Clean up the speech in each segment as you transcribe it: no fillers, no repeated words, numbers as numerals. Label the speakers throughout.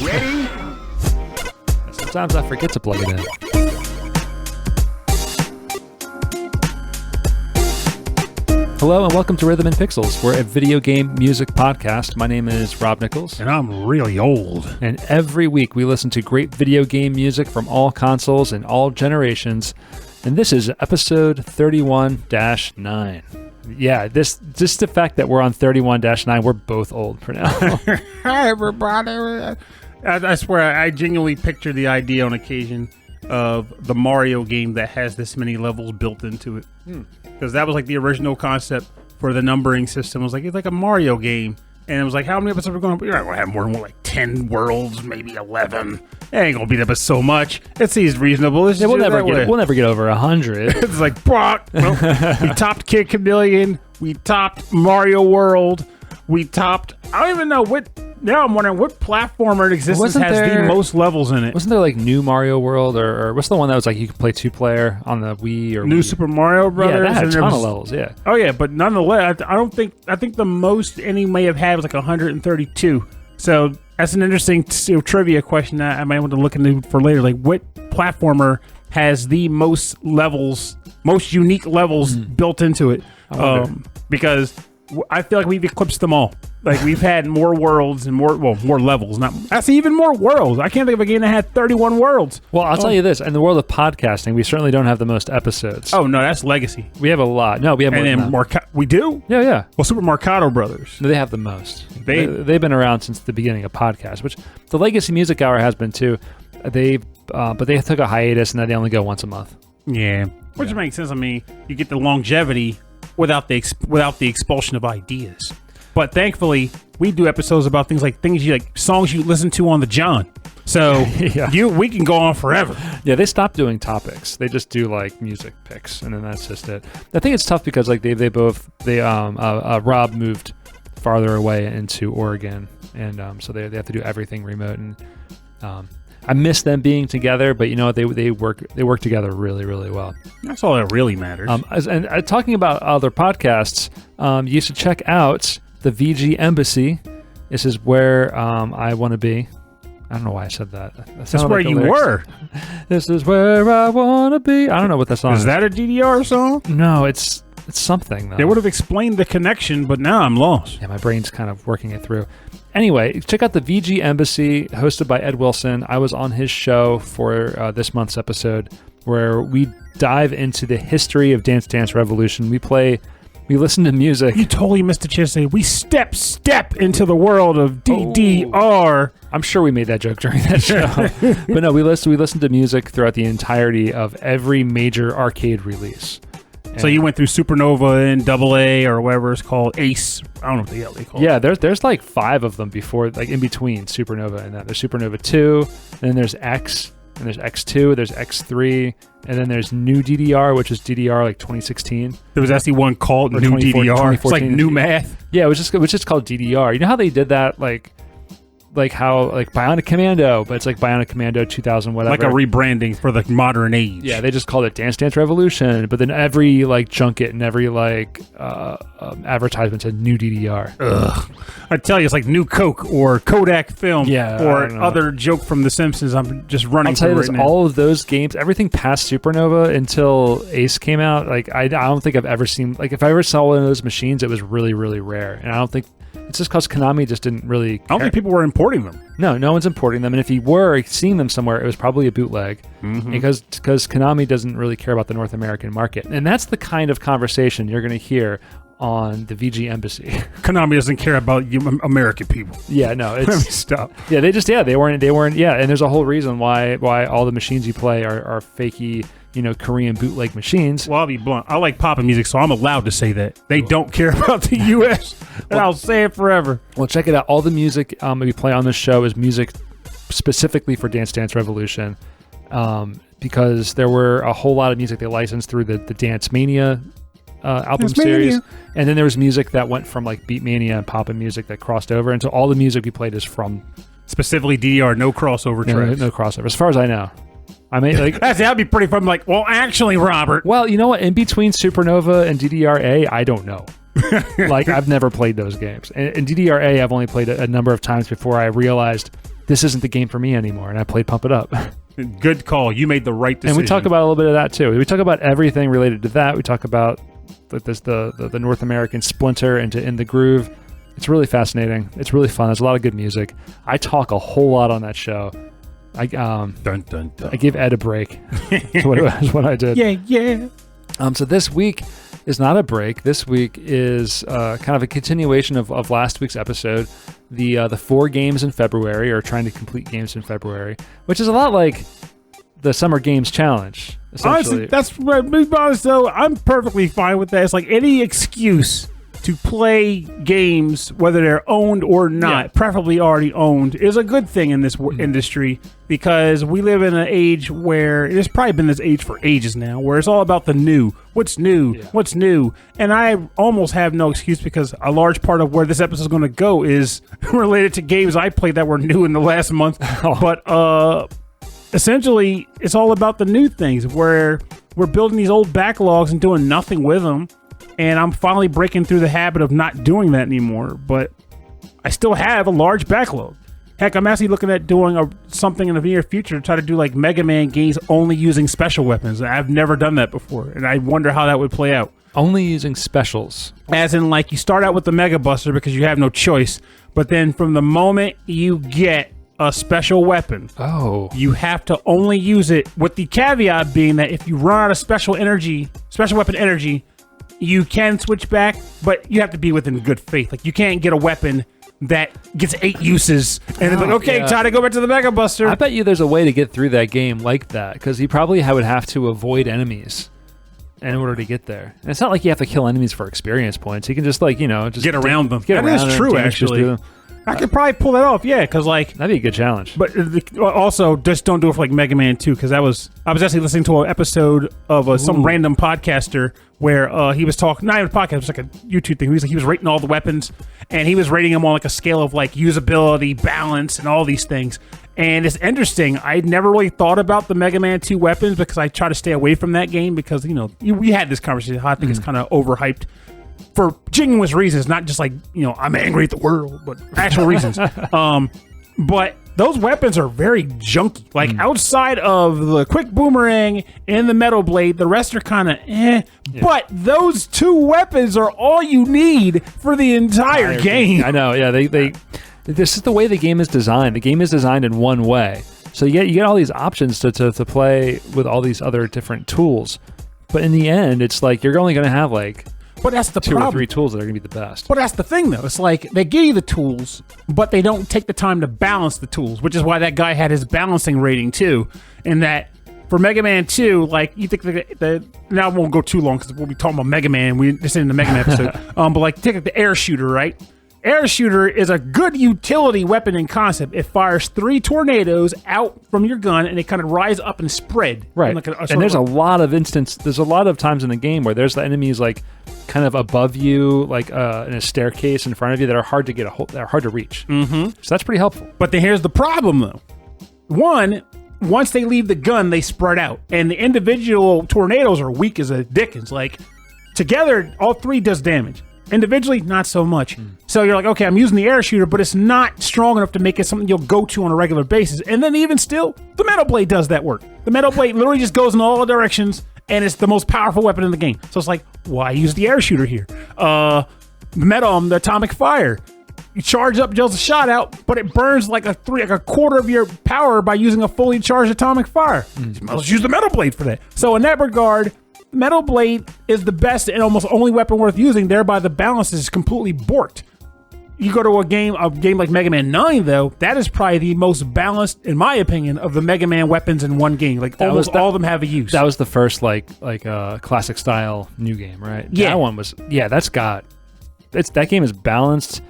Speaker 1: Ready?
Speaker 2: Sometimes I forget to plug it in. Hello and welcome to Rhythm and Pixels. We're a video game music podcast. My name is Rob Nichols.
Speaker 3: And I'm really old.
Speaker 2: And every week we listen to great video game music from all consoles and all generations. And this is episode 31-9. Yeah, just the fact that we're on 31-9, we're both old for now.
Speaker 3: Hi, everybody. I swear, I genuinely picture the idea on occasion of the Mario game that has this many levels built into it. Because that was like the original concept for the numbering system. It was like, it's like a Mario game. And it was like, how many episodes are we going to be? You're not going to have more than like 10 worlds, maybe 11. It ain't going to be that, but so much. It seems reasonable.
Speaker 2: We'll never get over 100.
Speaker 3: It's like, well, we topped Kid Chameleon. We topped Mario World. We topped, I don't even know what. Now I'm wondering what platformer in existence has the most levels in it.
Speaker 2: Wasn't there like New Mario World or what's the one that was like you could play 2-player on the Wii or
Speaker 3: New
Speaker 2: Wii?
Speaker 3: Super Mario Brothers?
Speaker 2: Yeah, that had a ton of levels, yeah.
Speaker 3: Oh yeah, but nonetheless, I think the most any may have had was like 132. So that's an interesting trivia question that I might want to look into for later. Like what platformer has the most levels, most unique levels built into it? Because I feel like we've eclipsed them all. Like we've had more worlds and more levels. That's even more worlds. I can't think of a game that had 31 worlds.
Speaker 2: Well, I'll tell you this: in the world of podcasting, we certainly don't have the most episodes.
Speaker 3: Oh no, that's legacy.
Speaker 2: We have a lot. No, we have more than that.
Speaker 3: We do?
Speaker 2: Yeah.
Speaker 3: Well, Super Marcato Brothers.
Speaker 2: They have the most. They've been around since the beginning of podcasts, which the Legacy Music Hour has been too. But they took a hiatus and then they only go once a month.
Speaker 3: Yeah, which makes sense. I mean, you get the longevity without the expulsion of ideas. But thankfully, we do episodes about things like songs you listen to on the John. So we can go on forever.
Speaker 2: Yeah, they stopped doing topics. They just do like music picks, and then that's just it. I think it's tough because like Rob moved farther away into Oregon, and so they have to do everything remote. And I miss them being together, but you know what? They work together really, really well.
Speaker 3: That's all that really matters.
Speaker 2: And talking about other podcasts, you should check out the VG Embassy. This is where I want to be. I don't know why I said that.
Speaker 3: That's where you were.
Speaker 2: This is where I want to be. I don't know what that song is.
Speaker 3: Is that a DDR song?
Speaker 2: No, it's something, though.
Speaker 3: They would have explained the connection, but now I'm lost.
Speaker 2: Yeah, my brain's kind of working it through. Anyway, check out the VG Embassy, hosted by Ed Wilson. I was on his show for this month's episode, where we dive into the history of Dance Dance Revolution. We listen to music.
Speaker 3: You totally missed a chance to say, we step into the world of DDR.
Speaker 2: I'm sure we made that joke during that show. But no, we listen to music throughout the entirety of every major arcade release.
Speaker 3: So you went through Supernova and AA or whatever it's called, Ace. I don't know what the hell they call it.
Speaker 2: Yeah, there's like 5 of them before, like in between Supernova and that. There's Supernova 2, and then there's X, and there's X2, there's X3, and then there's New DDR, which is DDR like 2016.
Speaker 3: There was actually one called New DDR. It's like new math.
Speaker 2: Yeah, it was just called DDR. You know how they did that, like how like Bionic Commando, but it's like Bionic Commando 2000 whatever.
Speaker 3: Like a rebranding for the modern age.
Speaker 2: Yeah, they just called it Dance Dance Revolution, but then every like junket and every like advertisement said New DDR.
Speaker 3: Ugh. I tell you, it's like New Coke or Kodak Film or other joke from The Simpsons. I'm just running.
Speaker 2: I'll tell you this, all of those games, everything past Supernova until Ace came out, like I don't think I've ever seen, like if I ever saw one of those machines, it was really, really rare. And I don't think it's just because Konami just didn't really care.
Speaker 3: I don't think people were importing them.
Speaker 2: No one's importing them. And if you were seeing them somewhere, it was probably a bootleg because Konami doesn't really care about the North American market. And that's the kind of conversation you're going to hear on the VG Embassy.
Speaker 3: Konami doesn't care about you American people.
Speaker 2: Yeah, no, it's
Speaker 3: stop.
Speaker 2: Yeah, they weren't. Yeah, and there's a whole reason why all the machines you play are fakey, Korean bootleg machines.
Speaker 3: Well, I'll be blunt. I like pop music, so I'm allowed to say that. They don't care about the U.S., and I'll say it forever.
Speaker 2: Well, check it out. All the music we play on this show is music specifically for Dance Dance Revolution, because there were a whole lot of music they licensed through the Dance Mania album series, and then there was music that went from like Beat Mania and Pop and music that crossed over, and so all the music we played is from
Speaker 3: specifically DDR, no crossover tracks.
Speaker 2: No crossover, as far as I know. I mean, like
Speaker 3: that'd be pretty fun. Like, well, actually, Robert.
Speaker 2: Well, you know what? In between Supernova and DDR-A, I don't know. Like, I've never played those games. And DDR-A, I've only played a number of times before I realized this isn't the game for me anymore, and I played Pump It Up.
Speaker 3: Good call. You made the right decision.
Speaker 2: And we talk about a little bit of that too. We talk about everything related to that. We talk about the North American splinter into In the Groove. It's really fascinating. It's really fun. There's a lot of good music. I talk a whole lot on that show. I gave Ed a break. That's what I did.
Speaker 3: Yeah.
Speaker 2: So this week is not a break. This week is kind of a continuation of last week's episode. The 4 games in February, or trying to complete games in February, which is a lot like the Summer Games Challenge.
Speaker 3: Honestly, that's what, be honest though, I'm perfectly fine with that. It's like any excuse to play games, whether they're owned or not, preferably already owned, is a good thing in this industry, because we live in an age where, there's probably been this age for ages now, where it's all about the new. What's new? What's new? And I almost have no excuse, because a large part of where this episode is going to go is related to games I played that were new in the last month. But essentially, it's all about the new things, where we're building these old backlogs and doing nothing with them. And I'm finally breaking through the habit of not doing that anymore. But I still have a large backlog. Heck, I'm actually looking at doing something in the near future to try to do like Mega Man games only using special weapons. I've never done that before, and I wonder how that would play out.
Speaker 2: Only using specials.
Speaker 3: As in, like, you start out with the Mega Buster because you have no choice, but then from the moment you get a special weapon, you have to only use it, with the caveat being that if you run out of special weapon energy, you can switch back, but you have to be within good faith. Like, you can't get a weapon that gets 8 uses, and it's like, okay, time to go back to the Mega Buster.
Speaker 2: I bet you there's a way to get through that game like that, because you probably would have to avoid enemies in order to get there. And it's not like you have to kill enemies for experience points. You can just, like, just
Speaker 3: get around them.
Speaker 2: That
Speaker 3: is true, actually. I could probably pull that off, because, like...
Speaker 2: That'd be a good challenge.
Speaker 3: But also, just don't do it for, like, Mega Man 2, because I was actually listening to an episode of some random podcaster where he was talking... Not even a podcast, it was like a YouTube thing. He was rating all the weapons, and he was rating them on, like, a scale of, like, usability, balance, and all these things. And it's interesting. I never really thought about the Mega Man 2 weapons, because I try to stay away from that game, because, we had this conversation. I think it's kind of overhyped. For genuine reasons, not just like, I'm angry at the world, but actual reasons. But those weapons are very junky. Like, outside of the quick boomerang and the metal blade, the rest are kind of But those 2 weapons are all you need for the entire game.
Speaker 2: I know, yeah. This is the way the game is designed. The game is designed in one way. So you get all these options to play with all these other different tools. But in the end, it's like you're only going to have, like...
Speaker 3: But that's the
Speaker 2: 2
Speaker 3: problem.
Speaker 2: or 3 tools that are going to be the best.
Speaker 3: But that's the thing, though. It's like they give you the tools, but they don't take the time to balance the tools, which is why that guy had his balancing rating, too. And that for Mega Man 2, like, you think now I won't go too long because we'll be talking about Mega Man. This isn't the Mega Man episode. But, like, take the air shooter, right? Air shooter is a good utility weapon in concept. It fires 3 tornadoes out from your gun, and they kind of rise up and spread.
Speaker 2: Right. And there's a lot of times in the game where there's the enemies, like, kind of above you, like in a staircase in front of you, that are hard to that are hard to reach. Mm-hmm. So that's pretty helpful.
Speaker 3: But then here's the problem, though. Once they leave the gun, they spread out, and the individual tornadoes are weak as a dickens. Like, together, all 3 does damage. Individually, not so much. So you're like, okay, I'm using the air shooter, but it's not strong enough to make it something you'll go to on a regular basis. And then even still, the metal blade does that work. The metal blade literally just goes in all directions, and it's the most powerful weapon in the game. So it's like, why use the air shooter here? The atomic fire. You charge up, deals a shot out, but it burns like a quarter of your power by using a fully charged atomic fire. Let's use the metal blade for that. So in that regard, metal blade is the best and almost only weapon worth using. Thereby, the balance is completely borked. You go to a game like Mega Man 9, though, that is probably the most balanced, in my opinion, of the Mega Man weapons in one game. Like, almost all of them have a use.
Speaker 2: That was the first classic style new game, right?
Speaker 3: Yeah.
Speaker 2: That one was. Yeah, that game is balanced.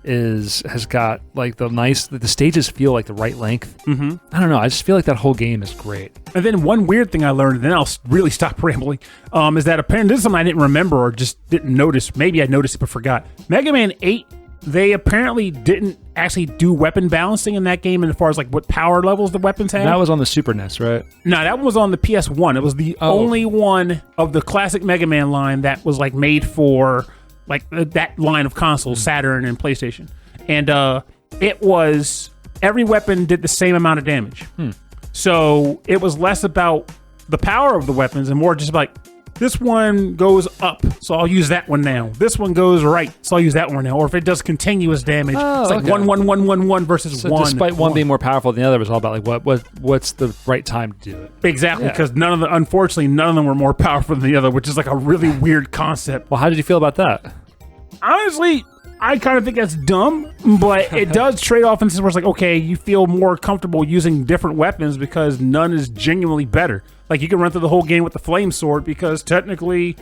Speaker 2: Has got like the stages feel like the right length. Mm-hmm. I don't know. I just feel like that whole game is great.
Speaker 3: And then one weird thing I learned, and then I'll really stop rambling, is that apparently this is something I didn't remember or just didn't notice. Maybe I noticed it but forgot. Mega Man 8, they apparently didn't actually do weapon balancing in that game, as far as like what power levels the weapons had.
Speaker 2: That was on the Super NES, right?
Speaker 3: No, that one was on the PS1. It was the only one of the classic Mega Man line that was like made for like that line of consoles, Saturn and PlayStation. And it was every weapon did the same amount of damage. So it was less about the power of the weapons and more just like, this one goes up, so I'll use that one now. This one goes right, so I'll use that one now. Or if it does continuous damage, it's like 1, 1, 1, 1, 1 versus
Speaker 2: so
Speaker 3: 1.
Speaker 2: Despite one being more powerful than the other, it was all about like what's the right time to do it.
Speaker 3: Exactly, because unfortunately, none of them were more powerful than the other, which is like a really weird concept.
Speaker 2: Well, how did you feel about that?
Speaker 3: Honestly, I kind of think that's dumb, but it does trade off instances where it's like, okay, you feel more comfortable using different weapons because none is genuinely better. Like, you can run through the whole game with the flame sword because technically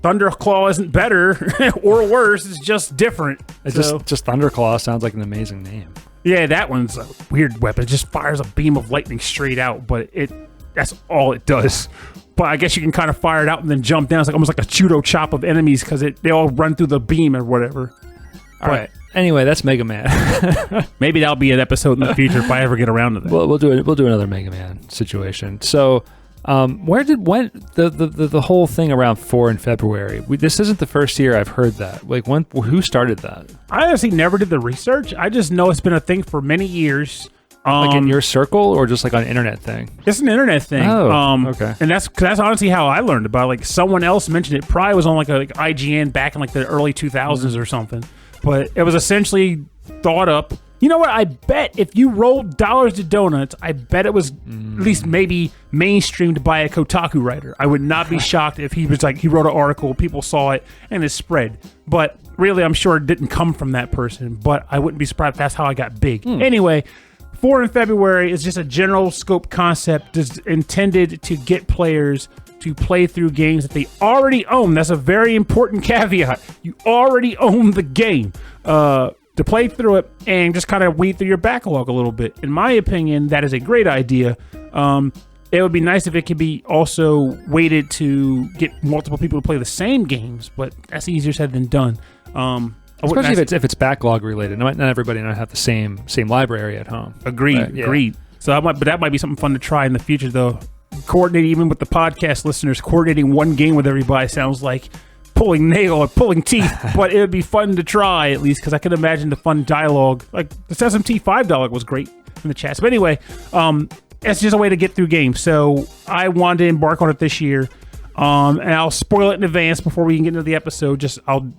Speaker 3: Thunderclaw isn't better or worse, it's just different.
Speaker 2: It's just Thunderclaw sounds like an amazing name.
Speaker 3: Yeah, that one's a weird weapon. It just fires a beam of lightning straight out, but that's all it does. But I guess you can kind of fire it out and then jump down. It's like almost like a judo chop of enemies because they all run through the beam or whatever.
Speaker 2: All right. Anyway, that's Mega Man.
Speaker 3: Maybe that'll be an episode in the future if I ever get around to that.
Speaker 2: We'll do another Mega Man situation. So, went the whole thing around 4 in February? This isn't the first year I've heard that. Like, who started that?
Speaker 3: I honestly never did the research. I just know it's been a thing for many years.
Speaker 2: Like in your circle, or just like on an internet thing?
Speaker 3: It's an internet thing.
Speaker 2: Oh, okay.
Speaker 3: And that's honestly how I learned about it. Like, someone else mentioned it. Probably was on like IGN back in like the early 2000s or something. But it was essentially thought up. You know what? I bet if you rolled dollars to donuts, I bet it was at least maybe mainstreamed by a Kotaku writer. I would not be shocked if he was like, he wrote an article, people saw it, and it spread. But really, I'm sure it didn't come from that person. But I wouldn't be surprised if that's how I got big. Anyway, 4 in February is just a general scope concept intended to get players to play through games that they already own. That's a very important caveat. You already own the game. To play through it and just kind of weed through your backlog a little bit. In my opinion, that is a great idea. It would be nice if it could be also weighted to get multiple people to play the same games, but that's easier said than done.
Speaker 2: Especially if it's backlog related. Not everybody not have the same library at home.
Speaker 3: Agreed. So that might be something fun to try in the future, though. Coordinating, even with the podcast listeners, coordinating one game with everybody sounds like pulling nail or pulling teeth, but it would be fun to try at least because I can imagine the fun dialogue. Like the SMT 5 dialogue was great in the chats. But anyway, it's just a way to get through games. So I wanted to embark on it this year. And I'll spoil it in advance before we can get into the episode.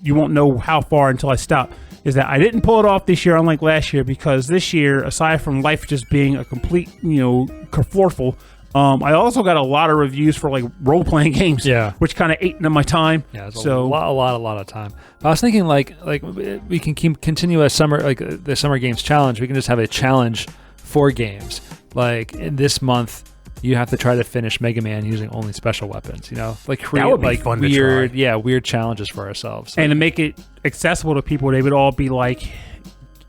Speaker 3: You won't know how far until I stop. Is that I didn't pull it off this year, unlike last year, because this year, aside from life just being a complete, kerflurful, I also got a lot of reviews for like role-playing games, which kind of ate into my time.
Speaker 2: Yeah, a lot of time. But I was thinking like we can continue the Summer Games Challenge. We can just have a challenge for games. Like in this month, you have to try to finish Mega Man using only special weapons. Like create
Speaker 3: that would be
Speaker 2: like
Speaker 3: fun
Speaker 2: weird,
Speaker 3: to try.
Speaker 2: Weird challenges for ourselves.
Speaker 3: And to make it accessible to people, they would all be like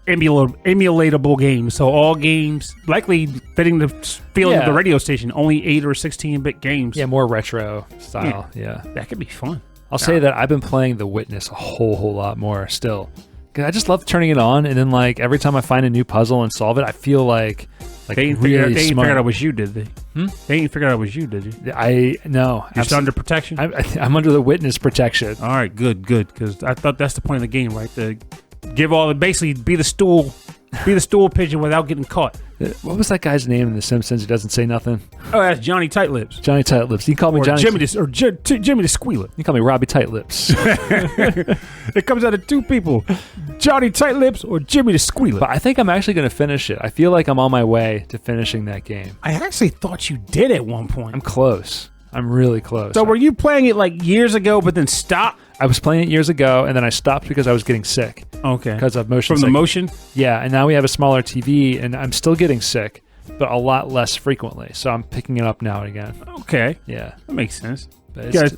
Speaker 3: emulatable games, so all games likely fitting the feeling of the radio station, only 8 or 16-bit games.
Speaker 2: Yeah, more retro style. Yeah.
Speaker 3: That could be fun.
Speaker 2: I'll say that I've been playing The Witness a whole lot more still. I just love turning it on, and then like every time I find a new puzzle and solve it, I feel like
Speaker 3: they ain't
Speaker 2: really
Speaker 3: figured
Speaker 2: smart.
Speaker 3: out it was you, did they? They ain't figured out it was you, did you?
Speaker 2: No.
Speaker 3: You're still under protection?
Speaker 2: I'm under the Witness protection.
Speaker 3: All right, good, because I thought that's the point of the game, right? To basically be the stool pigeon without getting caught.
Speaker 2: What was that guy's name in The Simpsons who doesn't say nothing?
Speaker 3: Oh, that's Johnny Tightlips.
Speaker 2: Johnny Tightlips. You call me Johnny.
Speaker 3: Jimmy the Squealer.
Speaker 2: You call me Robbie Tightlips.
Speaker 3: It comes out of two people, Johnny Tightlips or Jimmy the Squealer.
Speaker 2: But I think I'm actually going to finish it. I feel like I'm on my way to finishing that game.
Speaker 3: I actually thought you did at one point.
Speaker 2: I'm close. I'm really close.
Speaker 3: So were you playing it like years ago, but then stopped?
Speaker 2: I was playing it years ago, and then I stopped because I was getting sick.
Speaker 3: Okay.
Speaker 2: Because of motion
Speaker 3: sickness.
Speaker 2: From
Speaker 3: the motion?
Speaker 2: Yeah, and now we have a smaller TV, and I'm still getting sick, but a lot less frequently. So I'm picking it up now and again.
Speaker 3: Okay.
Speaker 2: Yeah.
Speaker 3: That makes sense.
Speaker 2: Got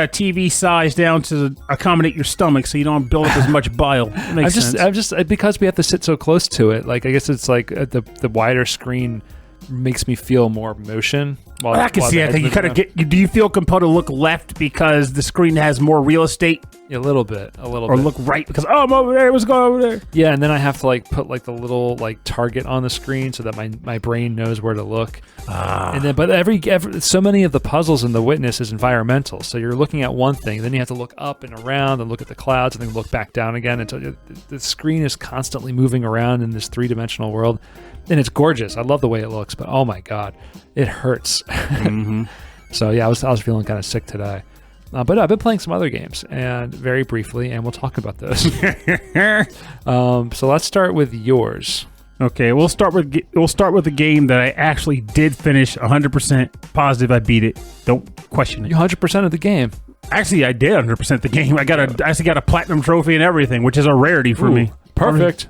Speaker 3: a TV size down to accommodate your stomach so you don't build up as much bile. That makes sense.
Speaker 2: I'm just because we have to sit so close to it. Like I guess it's like the wider screen makes me feel more motion.
Speaker 3: I can see. I think you kind of get. Do you feel compelled to look left because the screen has more real estate?
Speaker 2: A little bit.
Speaker 3: Or look right because I'm over there. What's going on over there?
Speaker 2: Yeah, and then I have to like put like the little like target on the screen so that my brain knows where to look. And then, but every so many of the puzzles in The Witness is environmental. So you're looking at one thing, then you have to look up and around and look at the clouds, and then look back down again until the screen is constantly moving around in this 3-dimensional world. and it's gorgeous. I love the way it looks, but oh my god, it hurts. So yeah, I was feeling kind of sick today. But I've been playing some other games, and very briefly, and we'll talk about those. So let's start with yours.
Speaker 3: Okay, we'll start with the game that I actually did finish 100% positive. I beat it. Don't question it.
Speaker 2: You 100% of the game.
Speaker 3: Actually, I did 100% the game. I actually got a platinum trophy and everything, which is a rarity for me.
Speaker 2: Perfect.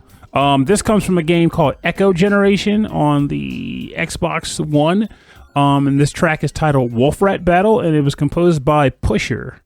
Speaker 3: This comes from a game called Echo Generation on the Xbox One. And this track is titled Wolf Rat Battle, and it was composed by Pusher.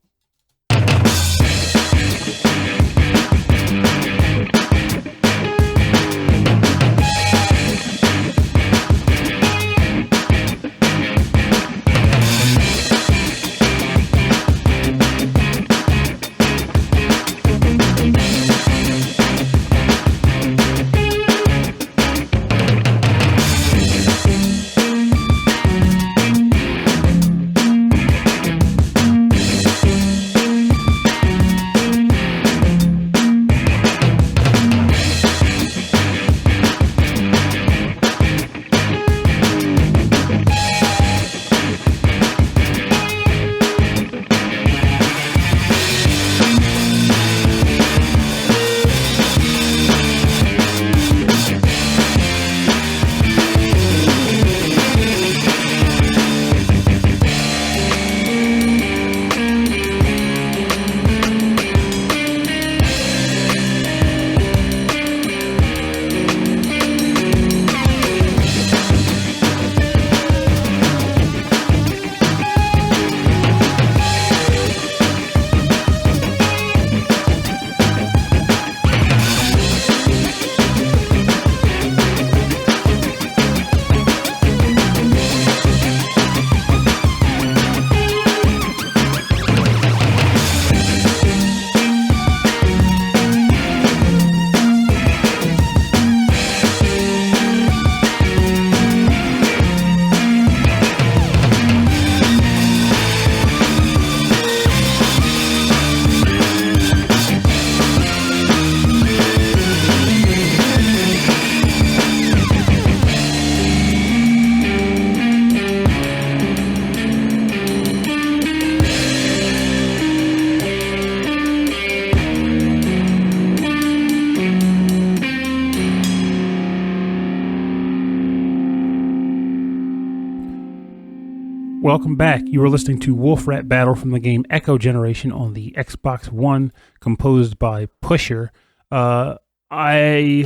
Speaker 3: Welcome back. You are listening to Wolf Rat Battle from the game Echo Generation on the Xbox One, composed by Pusher. I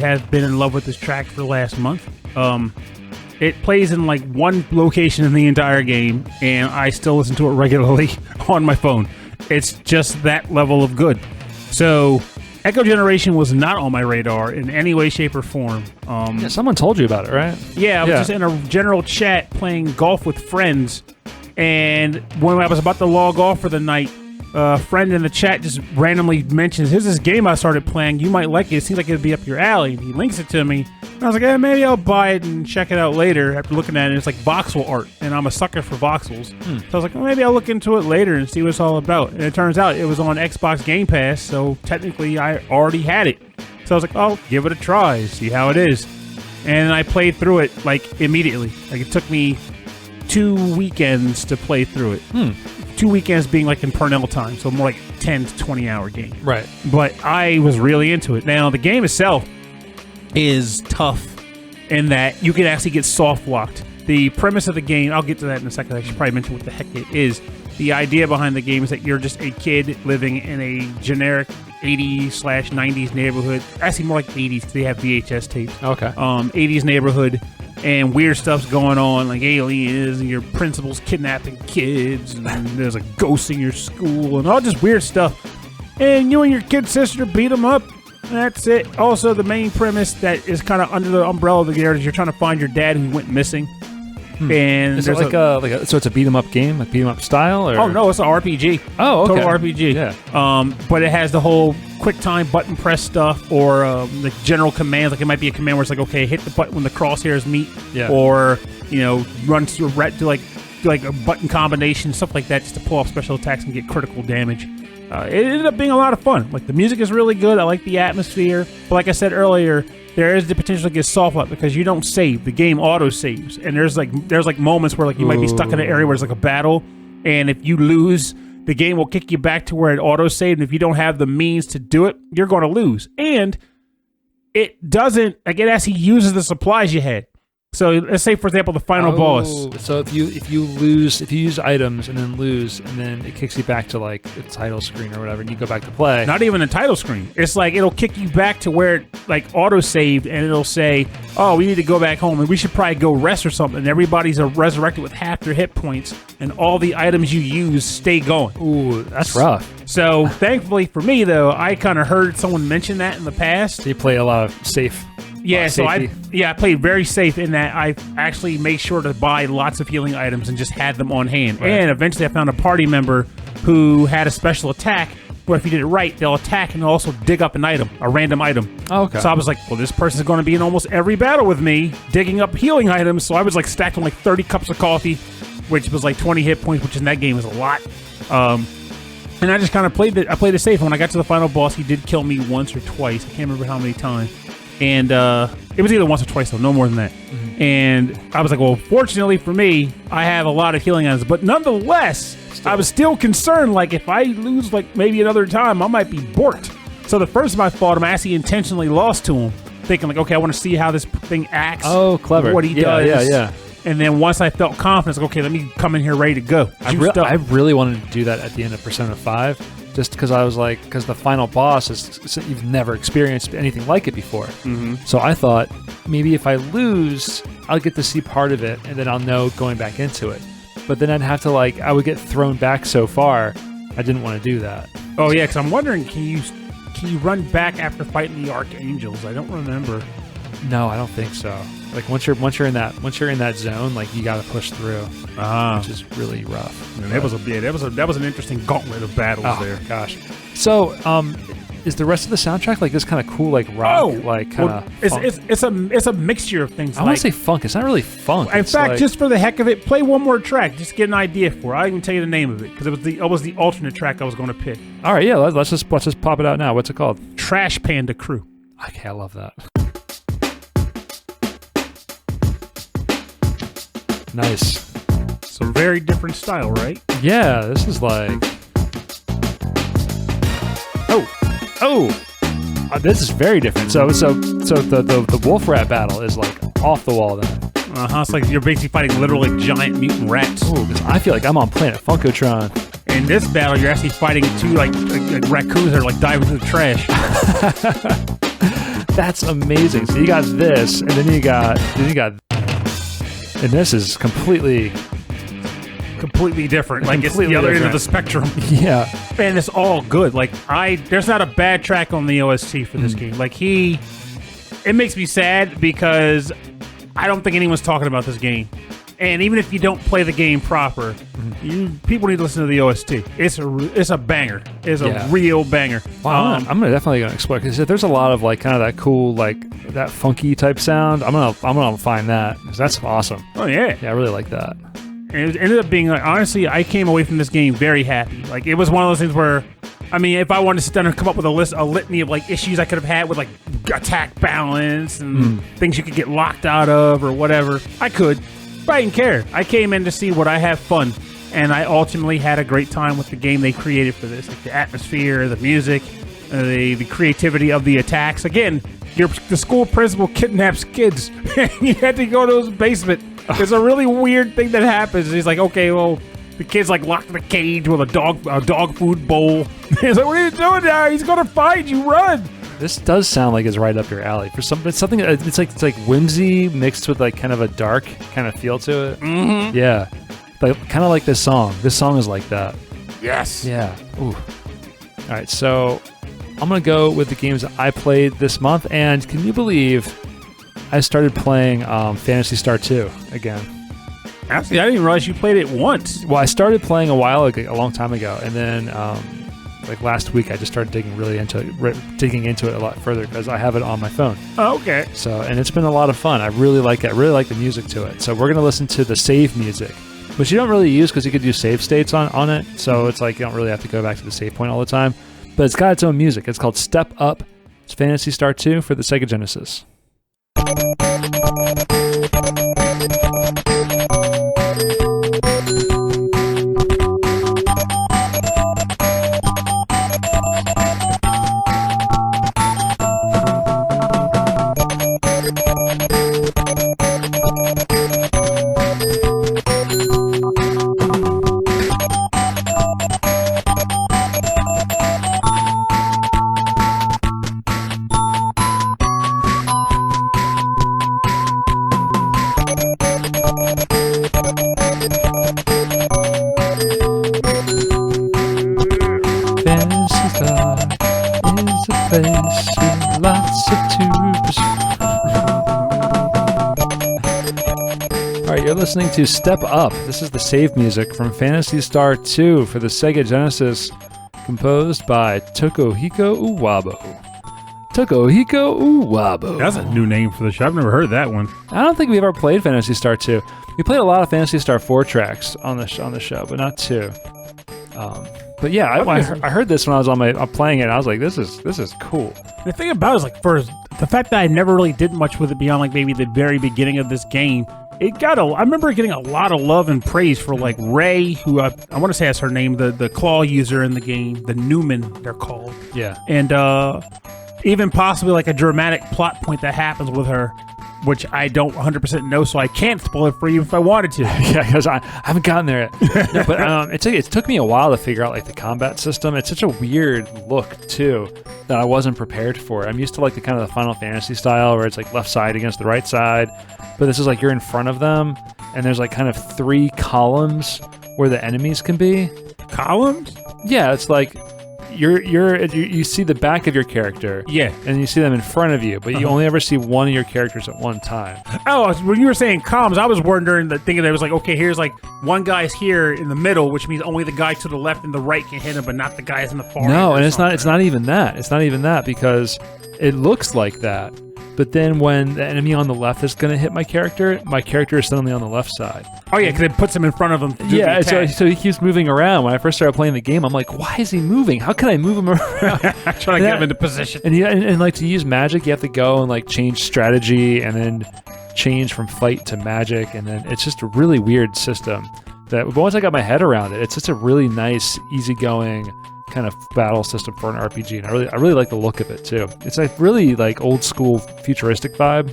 Speaker 3: have been in love with this track for the last month. It plays in like one location in the entire game, and I still listen to it regularly on my phone. It's just that level of good. So, Echo Generation was not on my radar in any way, shape, or form.
Speaker 2: Yeah, someone told you about it, right?
Speaker 3: Yeah, I was just in a general chat playing golf with friends, and when I was about to log off for the night, a friend in the chat just randomly mentions, here's this game I started playing, you might like it, it seems like it'd be up your alley, and he links it to me, and I was like, maybe I'll buy it and check it out later after looking at it. It's like voxel art, and I'm a sucker for voxels. So I was like, maybe I'll look into it later and see what it's all about. And it turns out it was on Xbox Game Pass, so technically I already had it. So I was like, I'll give it a try, see how it is. And I played through it like immediately. Like it took me 2 weekends to play through it. 2 weekends being like in Parnell time, so more like 10 to 20 hour game.
Speaker 2: Right.
Speaker 3: But I was really into it. Now, the game itself is tough in that you can actually get soft locked. The premise of the game, I'll get to that in a second. I should probably mention what the heck it is. The idea behind the game is that you're just a kid living in a generic 80s/90s neighborhood. Actually, more like 80s because they have VHS tapes.
Speaker 2: Okay.
Speaker 3: 80s neighborhood, and weird stuff's going on, like aliens, and your principal's kidnapping kids, and there's a ghost in your school, and all just weird stuff. And you and your kid sister beat them up. That's it. Also, the main premise that is kind of under the umbrella of the game is you're trying to find your dad who went missing. And
Speaker 2: is it like a so it's a beat 'em up game, like beat 'em up style? Or?
Speaker 3: Oh no, it's an RPG.
Speaker 2: Oh, okay.
Speaker 3: Total RPG.
Speaker 2: Yeah.
Speaker 3: But it has the whole quick time button press stuff, or the general commands. Like it might be a command where it's like, okay, hit the button when the crosshairs meet, or run to like a button combination, stuff like that, just to pull off special attacks and get critical damage. It ended up being a lot of fun. Like, the music is really good. I like the atmosphere. But like I said earlier, there is the potential to get soft lock because you don't save. The game auto saves, and there's moments where like you might be stuck in an area where it's like a battle, and if you lose, the game will kick you back to where it auto saved. And if you don't have the means to do it, you're going to lose. And it doesn't. Like, it actually uses the supplies you had. So let's say, for example, the final boss.
Speaker 2: So if you use items and then lose, and then it kicks you back to like the title screen or whatever, and you go back to play.
Speaker 3: Not even the title screen. It's like it'll kick you back to where it like auto saved, and it'll say, "Oh, we need to go back home, and we should probably go rest or something." And everybody's resurrected with half their hit points, and all the items you use stay going.
Speaker 2: Ooh, that's rough.
Speaker 3: So thankfully for me, though, I kind of heard someone mention that in the past.
Speaker 2: So you play a lot of safe.
Speaker 3: Yeah, so I played very safe in that I actually made sure to buy lots of healing items and just had them on hand. Right. And eventually I found a party member who had a special attack where if you did it right, they'll attack and they'll also dig up an item, a random item.
Speaker 2: Oh, okay.
Speaker 3: So I was like, well, this person's going to be in almost every battle with me, digging up healing items. So I was like stacked on like 30 cups of coffee, which was like 20 hit points, which in that game is a lot. And I just kind of played it. I played it safe. When I got to the final boss, he did kill me once or twice. I can't remember how many times. And it was either once or twice, though, no more than that. Mm-hmm. And I was like, well, fortunately for me, I have a lot of healing items. But nonetheless, I was still concerned, like, if I lose, like, maybe another time, I might be borked. So the first time I fought him, I actually intentionally lost to him, thinking, like, okay, I want to see how this thing acts.
Speaker 2: Oh, clever.
Speaker 3: What he does.
Speaker 2: Yeah.
Speaker 3: And then once I felt confidence, like, okay, let me come in here ready to go.
Speaker 2: I really wanted to do that at the end of Persona 5. Just because I was like, because the final boss is, you've never experienced anything like it before. Mm-hmm. So I thought maybe if I lose, I'll get to see part of it, and then I'll know going back into it. But then I'd have to I would get thrown back so far. I didn't want to do that.
Speaker 3: Oh yeah, because I'm wondering, can you run back after fighting the Archangels? I don't remember.
Speaker 2: No, I don't think so. Like once you're in that zone, like you got to push through, which is really rough.
Speaker 3: Yeah, that was an interesting gauntlet of battles there.
Speaker 2: Gosh. So, is the rest of the soundtrack like this kind of cool, like rock, like kind of?
Speaker 3: It's a mixture of things.
Speaker 2: I want to say funk. It's not really funk.
Speaker 3: In fact, just for the heck of it, play one more track. Just to get an idea for it. I didn't tell you the name of it because it was the alternate track I was going to pick.
Speaker 2: All right, yeah. Let's just pop it out now. What's it called?
Speaker 3: Trash Panda Crew.
Speaker 2: Okay, I love that. Nice.
Speaker 3: Some very different style, right?
Speaker 2: Yeah, this is like... this is very different. So the wolf rat battle is like off the wall then.
Speaker 3: It's like you're basically fighting literally giant mutant rats.
Speaker 2: Ooh, I feel like I'm on Planet Funkotron.
Speaker 3: In this battle, you're actually fighting two like raccoons that are like diving through the trash.
Speaker 2: That's amazing. So you got this, and then you got and this is completely different. Like it's the other end of the spectrum. Yeah.
Speaker 3: And it's all good. Like there's not a bad track on the OST for this game. Like it makes me sad because I don't think anyone's talking about this game. And even if you don't play the game proper, people need to listen to the OST. It's a banger. It's a real banger.
Speaker 2: Wow, I'm definitely gonna explore because there's a lot of like kind of that cool like that funky type sound. I'm gonna find that because that's awesome.
Speaker 3: Oh yeah,
Speaker 2: I really like that.
Speaker 3: And it ended up being like, honestly, I came away from this game very happy. Like it was one of those things where, I mean, if I wanted to sit down and come up with a litany of like issues I could have had with like attack balance and things you could get locked out of or whatever, I could. I didn't care. I came in to see would I have fun, and I ultimately had a great time with the game they created for this. Like the atmosphere, the music, the creativity of the attacks. Again, the school principal kidnaps kids, and you had to go to his basement. There's a really weird thing that happens. He's like, okay, well, the kid's like locked in a cage with a dog food bowl. He's like, what are you doing now? He's gonna find you. Run!
Speaker 2: This does sound like it's right up your alley. For something, it's like whimsy mixed with like kind of a dark kind of feel to it. Mm-hmm. Yeah, like kind of like this song. This song is like that.
Speaker 3: Yes.
Speaker 2: Yeah. Ooh. All right, so I'm gonna go with the games that I played this month, and can you believe I started playing Phantasy Star 2 again?
Speaker 3: Actually, I didn't realize you played it once.
Speaker 2: Well, I started playing a long time ago, and then. Like last week, I just started digging into it a lot further because I have it on my phone.
Speaker 3: Oh, okay.
Speaker 2: So, and it's been a lot of fun. I really like it. I really like the music to it. So we're gonna listen to the save music which you don't really use because you could do save states on it. So it's like you don't really have to go back to the save point all the time. But it's got its own music. It's called Step Up. It's Phantasy Star 2 for the Sega Genesis. You're listening to Step Up. This is the save music from Phantasy Star 2 for the Sega Genesis, composed by Tokuhiko Uwabo. Tokuhiko Uwabo.
Speaker 3: That's a new name for the show. I've never heard that one.
Speaker 2: I don't think we've ever played Phantasy Star 2. We played a lot of Phantasy Star 4 tracks on the show, but not 2. But yeah, I heard this when I was playing it. And I was like, this is cool.
Speaker 3: The thing about it is, like, first, the fact that I never really did much with it beyond like maybe the very beginning of this game. I remember getting a lot of love and praise for like Ray, who I want to say that's her name, the claw user in the game, the Newman they're called.
Speaker 2: Yeah.
Speaker 3: And even possibly like a dramatic plot point that happens with her, which I don't 100% know, so I can't spoil it for you if I wanted to.
Speaker 2: Yeah, because I haven't gotten there yet. No, but it took me a while to figure out like the combat system. It's such a weird look too that I wasn't prepared for. I'm used to like the kind of the Final Fantasy style where it's like left side against the right side. But this is like you're in front of them, and there's like kind of 3 columns where the enemies can be.
Speaker 3: Columns?
Speaker 2: Yeah, it's like you see the back of your character.
Speaker 3: Yeah.
Speaker 2: And you see them in front of you, but you only ever see one of your characters at one time.
Speaker 3: Oh, when you were saying columns, I was wondering, thinking that it was like, okay, here's like one guy's here in the middle, which means only the guy to the left and the right can hit him, but not the guys in the far.
Speaker 2: No, and it's not even that. It's not even that because it looks like that. But then when the enemy on the left is going to hit my character is suddenly on the left side.
Speaker 3: Oh, yeah, because it puts him in front of him.
Speaker 2: Yeah, so he keeps moving around. When I first started playing the game, I'm like, why is he moving? How can I move him around?
Speaker 3: Trying to get him into position.
Speaker 2: And like to use magic, you have to go and like change strategy and then change from fight to magic. And then it's just a really weird system. But once I got my head around it, it's just a really nice, easygoing kind of battle system for an RPG, and I really like the look of it too. It's like really like old school futuristic vibe,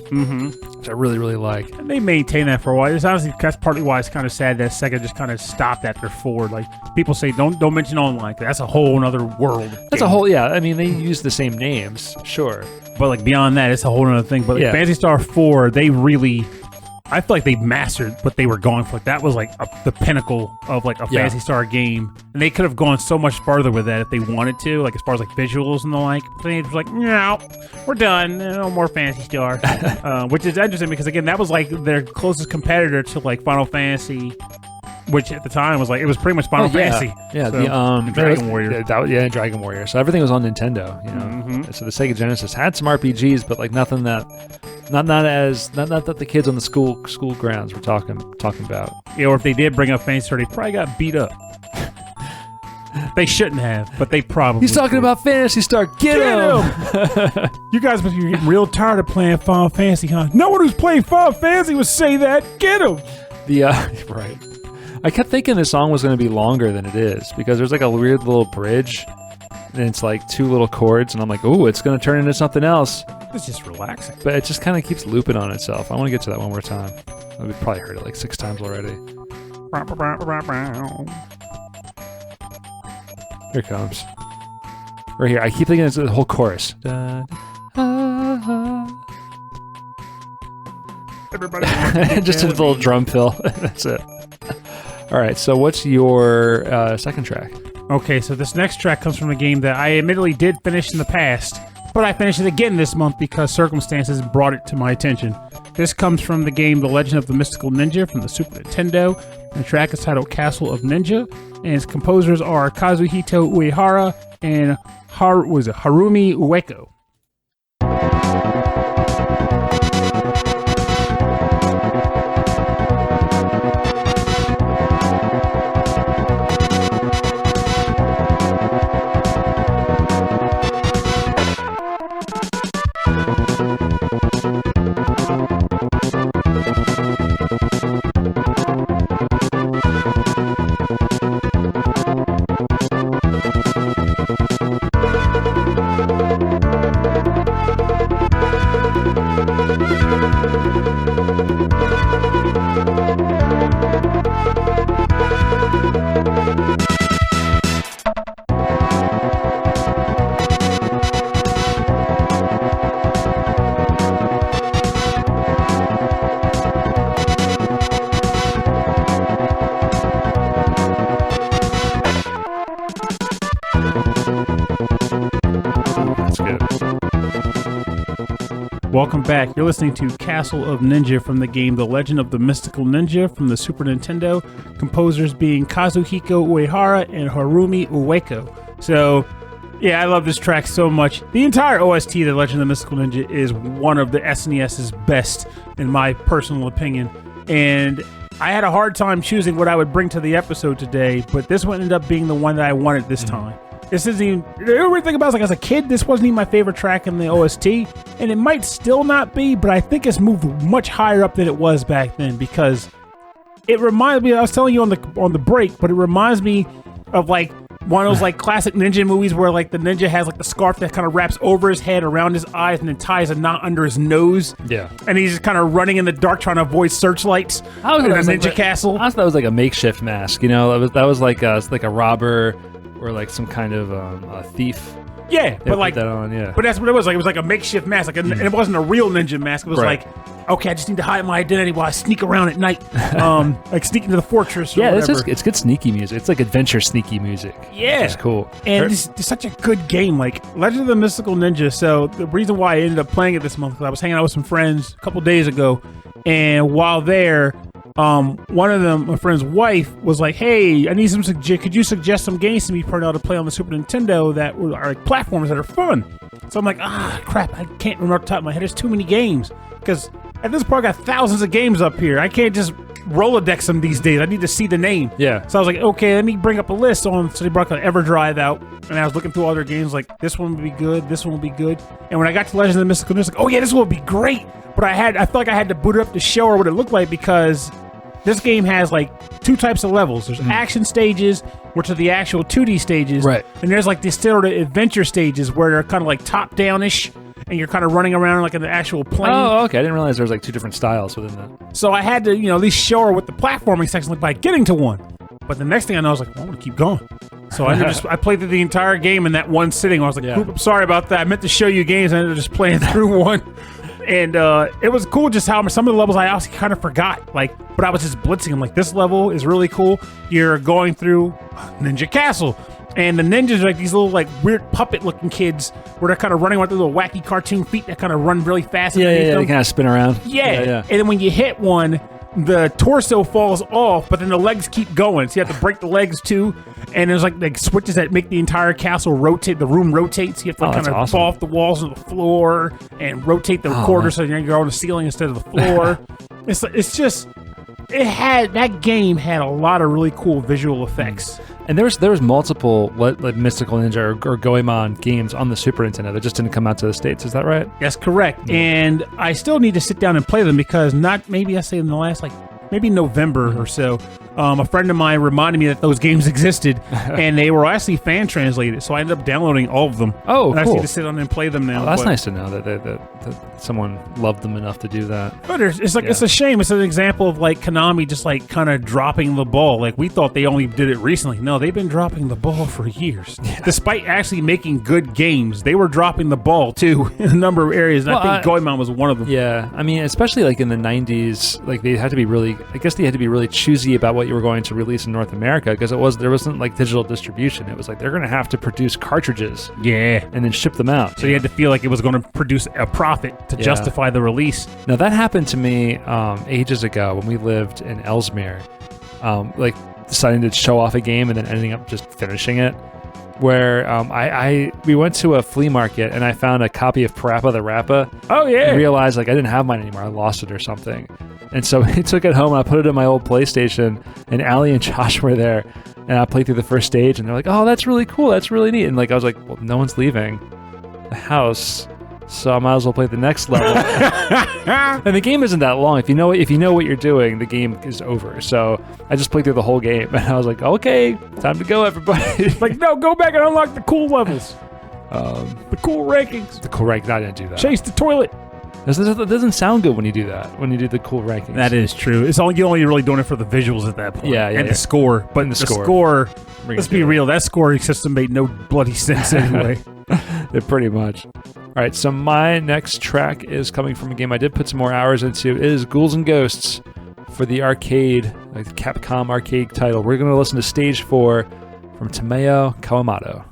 Speaker 2: which I really like.
Speaker 3: And they maintain that for a while. It's honestly that's partly why it's kind of sad that Sega just kind of stopped after 4. Like people say, don't mention online. That's a whole other world.
Speaker 2: That's a whole I mean, they use the same names, sure,
Speaker 3: but like beyond that, it's a whole other thing. But like Phantasy Star 4, they really. I feel like they mastered what they were going for. Like, that was like the pinnacle of like a Phantasy Star game, and they could have gone so much farther with that if they wanted to. Like as far as like visuals and the like, but they was like, no, we're done. No more Phantasy Star, which is interesting because again, that was like their closest competitor to like Final Fantasy, which at the time was like it was pretty much Final Fantasy.
Speaker 2: Yeah,
Speaker 3: so, Dragon Warrior.
Speaker 2: Dragon Warrior. So everything was on Nintendo. You know, so the Sega Genesis had some RPGs, but like nothing that. Not that the kids on the school grounds were talking about.
Speaker 3: Yeah, or if they did bring up Phantasy Star, they probably got beat up. They shouldn't have, but they probably.
Speaker 2: He's talking about Phantasy Star. Get him!
Speaker 3: You guys must be getting real tired of playing Final Fantasy, huh? No one who's playing Final Fantasy would say that. Get him!
Speaker 2: Right. I kept thinking this song was going to be longer than it is because there's like a weird little bridge, and it's like 2 little chords, and I'm like, ooh, it's going to turn into something else.
Speaker 3: It's just relaxing.
Speaker 2: But it just kind of keeps looping on itself. I want to get to that one more time. We've probably heard it like 6 times already. Here it comes. Right here. I keep thinking it's the whole chorus.
Speaker 3: Everybody
Speaker 2: just a little drum fill. That's it. All right. So what's your second track?
Speaker 3: Okay, so this next track comes from a game that I admittedly did finish in the past, but I finished it again this month because circumstances brought it to my attention. This comes from the game The Legend of the Mystical Ninja from the Super Nintendo. The track is titled Castle of Ninja, and its composers are Kazuhiko Uehara and Harumi Ueko. Welcome back. You're listening to Castle of Ninja from the game The Legend of the Mystical Ninja from the Super Nintendo. Composers being Kazuhiko Uehara and Harumi Ueko. So, yeah, I love this track so much. The entire OST, The Legend of the Mystical Ninja, is one of the SNES's best, in my personal opinion. And I had a hard time choosing what I would bring to the episode today, but this one ended up being the one that I wanted this time. This isn't even... Everything about it, like as a kid, this wasn't even my favorite track in the OST, and it might still not be, but I think it's moved much higher up than it was back then, because it reminds me... I was telling you on the break, but it reminds me of like one of those like classic ninja movies where like the ninja has like the scarf that kind of wraps over his head, around his eyes, and then ties a knot under his nose.
Speaker 2: Yeah. And
Speaker 3: he's just kind of running in the dark trying to avoid searchlights in a ninja castle.
Speaker 2: I thought that was like a makeshift mask, you know? That was like a robber or like some kind of a thief.
Speaker 3: Yeah, but like
Speaker 2: that on, yeah.
Speaker 3: But that's what it was like. It was like a makeshift mask, and it wasn't a real ninja mask. It was
Speaker 2: right.
Speaker 3: like, okay, I just need to hide my identity while I sneak around at night, like sneak into the fortress. Or
Speaker 2: yeah,
Speaker 3: whatever.
Speaker 2: It's good sneaky music. It's like adventure sneaky music.
Speaker 3: Yeah,
Speaker 2: it's cool.
Speaker 3: And it's such a good game, like Legend of the Mystical Ninja. So the reason why I ended up playing it this month, because I was hanging out with some friends a couple days ago, and while there, one of them, my friend's wife, was like, "Hey, I need some. Could you suggest some games to me to play on the Super Nintendo that are like platforms that are fun?" So I'm like, crap, I can't remember off the top of my head. There's too many games, because at this point I got thousands of games up here. I can't just Rolodex them these days. I need to see the name.
Speaker 2: Yeah.
Speaker 3: So I was like, okay, let me bring up a list on. So they brought EverDrive out, and I was looking through all their games. Like, this one would be good. This one would be good. And when I got to Legend of the Mystical Ninja, I was like, oh yeah, this one would be great. But I felt like I had to boot it up to show her what it looked like, because this game has like two types of levels. There's action stages, which are the actual 2D stages.
Speaker 2: Right.
Speaker 3: And there's like the sort of adventure stages where they're kind of like top-down-ish, and you're kind of running around like in the actual plane.
Speaker 2: Oh, okay. I didn't realize there was like two different styles within that.
Speaker 3: So I had to, at least show her what the platforming section looked like getting to one. But the next thing I know, I was like, well, I want to keep going. So I played through the entire game in that one sitting. I was like, Oop, I'm sorry about that. I meant to show you games, and I ended up just playing through one. And it was cool just how some of the levels I also kind of forgot. But I was just blitzing them. Like, this level is really cool. You're going through Ninja Castle. And the ninjas are like these little like weird puppet-looking kids where they're kind of running with their little wacky cartoon feet that kind of run really fast.
Speaker 2: Yeah, they kind of spin around.
Speaker 3: Yeah. And then when you hit one, the torso falls off, but then the legs keep going. So you have to break the legs too. And there's like switches that make the entire castle rotate. The room rotates. You have to kind of fall off the walls of the floor and rotate the quarters so you're on the ceiling instead of the floor. It's just... That game had a lot of really cool visual effects.
Speaker 2: And there was multiple like Mystical Ninja or Goemon games on the Super Nintendo that just didn't come out to the States. Is that right?
Speaker 3: That's correct. And I still need to sit down and play them, because in the last maybe November or so, a friend of mine reminded me that those games existed, and they were actually fan translated. So I ended up downloading all of them.
Speaker 2: Oh,
Speaker 3: and
Speaker 2: cool.
Speaker 3: I need to sit down and play them now.
Speaker 2: Oh, that's nice to know that someone loved them enough to do that.
Speaker 3: But it's a shame. It's an example of like Konami just like kind of dropping the ball. Like, we thought they only did it recently. No, they've been dropping the ball for years. Yeah. Despite actually making good games, they were dropping the ball too in a number of areas. And I think Goemon was one of them.
Speaker 2: Yeah, I mean, especially like in the 90s, like they had to be really choosy about what you were going to release in North America, because there wasn't like digital distribution. It was like they're going to have to produce cartridges, and then ship them out.
Speaker 3: So you had to feel like it was going to produce a profit to justify the release.
Speaker 2: Now that happened to me ages ago when we lived in Ellesmere, like deciding to show off a game and then ending up just finishing it. Where we went to a flea market and I found a copy of Parappa the Rappa.
Speaker 3: Oh yeah!
Speaker 2: And realized like I didn't have mine anymore. I lost it or something. And so I took it home and I put it in my old PlayStation, and Allie and Josh were there, and I played through the first stage, and they're like, "Oh, that's really cool. That's really neat." And like I was like, "Well, no one's leaving the house, so I might as well play the next level." And the game isn't that long. If you know what you're doing, the game is over. So I just played through the whole game, and I was like, "Okay, time to go, everybody!"
Speaker 3: Like, no, go back and unlock the cool levels, the cool rankings.
Speaker 2: The cool rank. I didn't do that.
Speaker 3: Chase the toilet.
Speaker 2: It doesn't sound good when you do that. When you do the cool rankings.
Speaker 3: That is true. It's only you're only really doing it for the visuals at that point. And the score. But the score. Let's be real. That scoring system made no bloody sense anyway.
Speaker 2: Pretty much. All right. So my next track is coming from a game I did put some more hours into. It is Ghouls and Ghosts for the arcade, like the Capcom arcade title. We're going to listen to Stage 4 from Tamayo Kawamoto.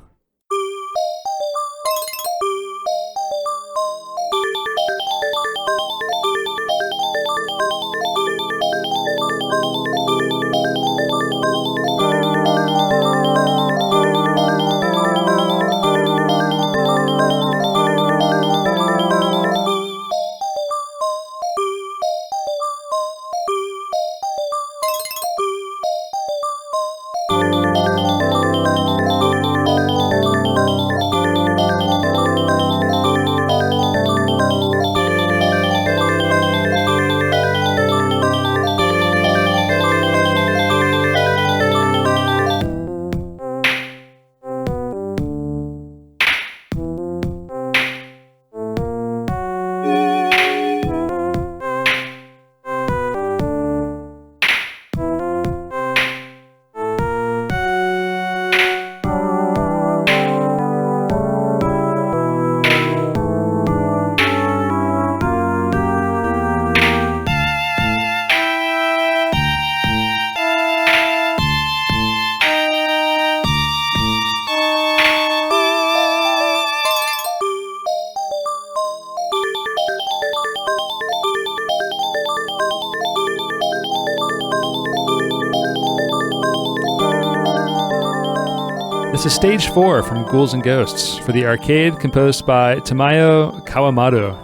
Speaker 2: This is Stage 4 from Ghouls and Ghosts for the arcade, composed by Tamayo Kawamoto.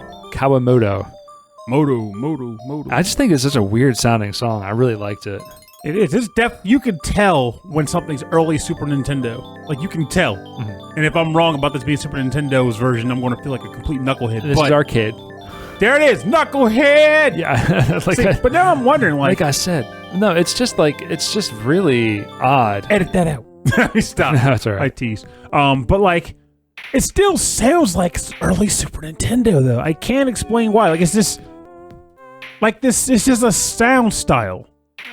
Speaker 2: Moto. I just think it's such a weird sounding song. I really liked it.
Speaker 3: It is. It's you can tell when something's early Super Nintendo. Like, you can tell. Mm-hmm. And if I'm wrong about this being Super Nintendo's version, I'm going to feel like a complete knucklehead.
Speaker 2: This is arcade.
Speaker 3: There it is, knucklehead!
Speaker 2: Yeah.
Speaker 3: But now I'm wondering,
Speaker 2: like I said, no, it's just really odd.
Speaker 3: Edit that out. Stop.
Speaker 2: No, that's all right.
Speaker 3: I tease. But like, it still sounds like early Super Nintendo, though. I can't explain why. Like, it's just it's just a sound style.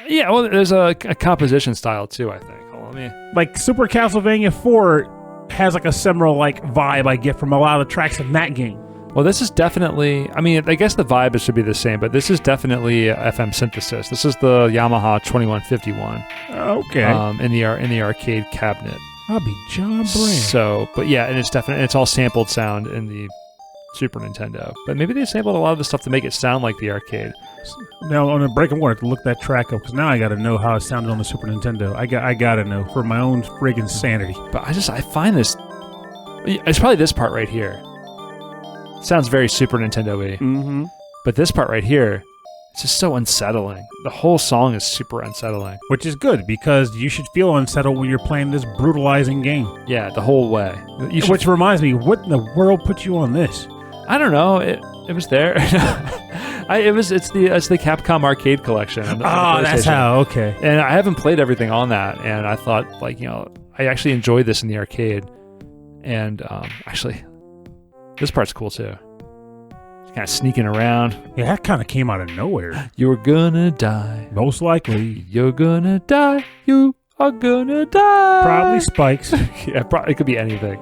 Speaker 2: Yeah, well, there's a composition style too, I think. Hold on,
Speaker 3: like Super Castlevania 4 has like a similar like vibe I get from a lot of the tracks in that game.
Speaker 2: Well, this is definitely, I mean, I guess the vibe should be the same, but this is definitely FM synthesis. This is the Yamaha 2151.
Speaker 3: Okay.
Speaker 2: In the arcade cabinet.
Speaker 3: I'll be John Brand.
Speaker 2: So, but yeah, and it's all sampled sound in the Super Nintendo. But maybe they sampled a lot of the stuff to make it sound like the arcade.
Speaker 3: Now, on the break, I'm going to look that track up, because now I got to know how it sounded on the Super Nintendo. I got to know for my own friggin' sanity.
Speaker 2: But I find this, it's probably this part right here. Sounds very Super Nintendo-y.
Speaker 3: Mm-hmm.
Speaker 2: But this part right here, it's just so unsettling. The whole song is super unsettling.
Speaker 3: Which is good, because you should feel unsettled when you're playing this brutalizing game.
Speaker 2: Yeah, the whole way.
Speaker 3: Which reminds me, what in the world put you on this?
Speaker 2: I don't know. It was there. It's the Capcom arcade collection.
Speaker 3: That's how. Okay.
Speaker 2: And I haven't played everything on that, and I thought, I actually enjoyed this in the arcade. And actually, this part's cool too. Just kind of sneaking around.
Speaker 3: Yeah, that kind of came out of nowhere.
Speaker 2: You're gonna die.
Speaker 3: Most likely.
Speaker 2: You're gonna die. You are gonna die.
Speaker 3: Probably spikes.
Speaker 2: Yeah, it could be anything.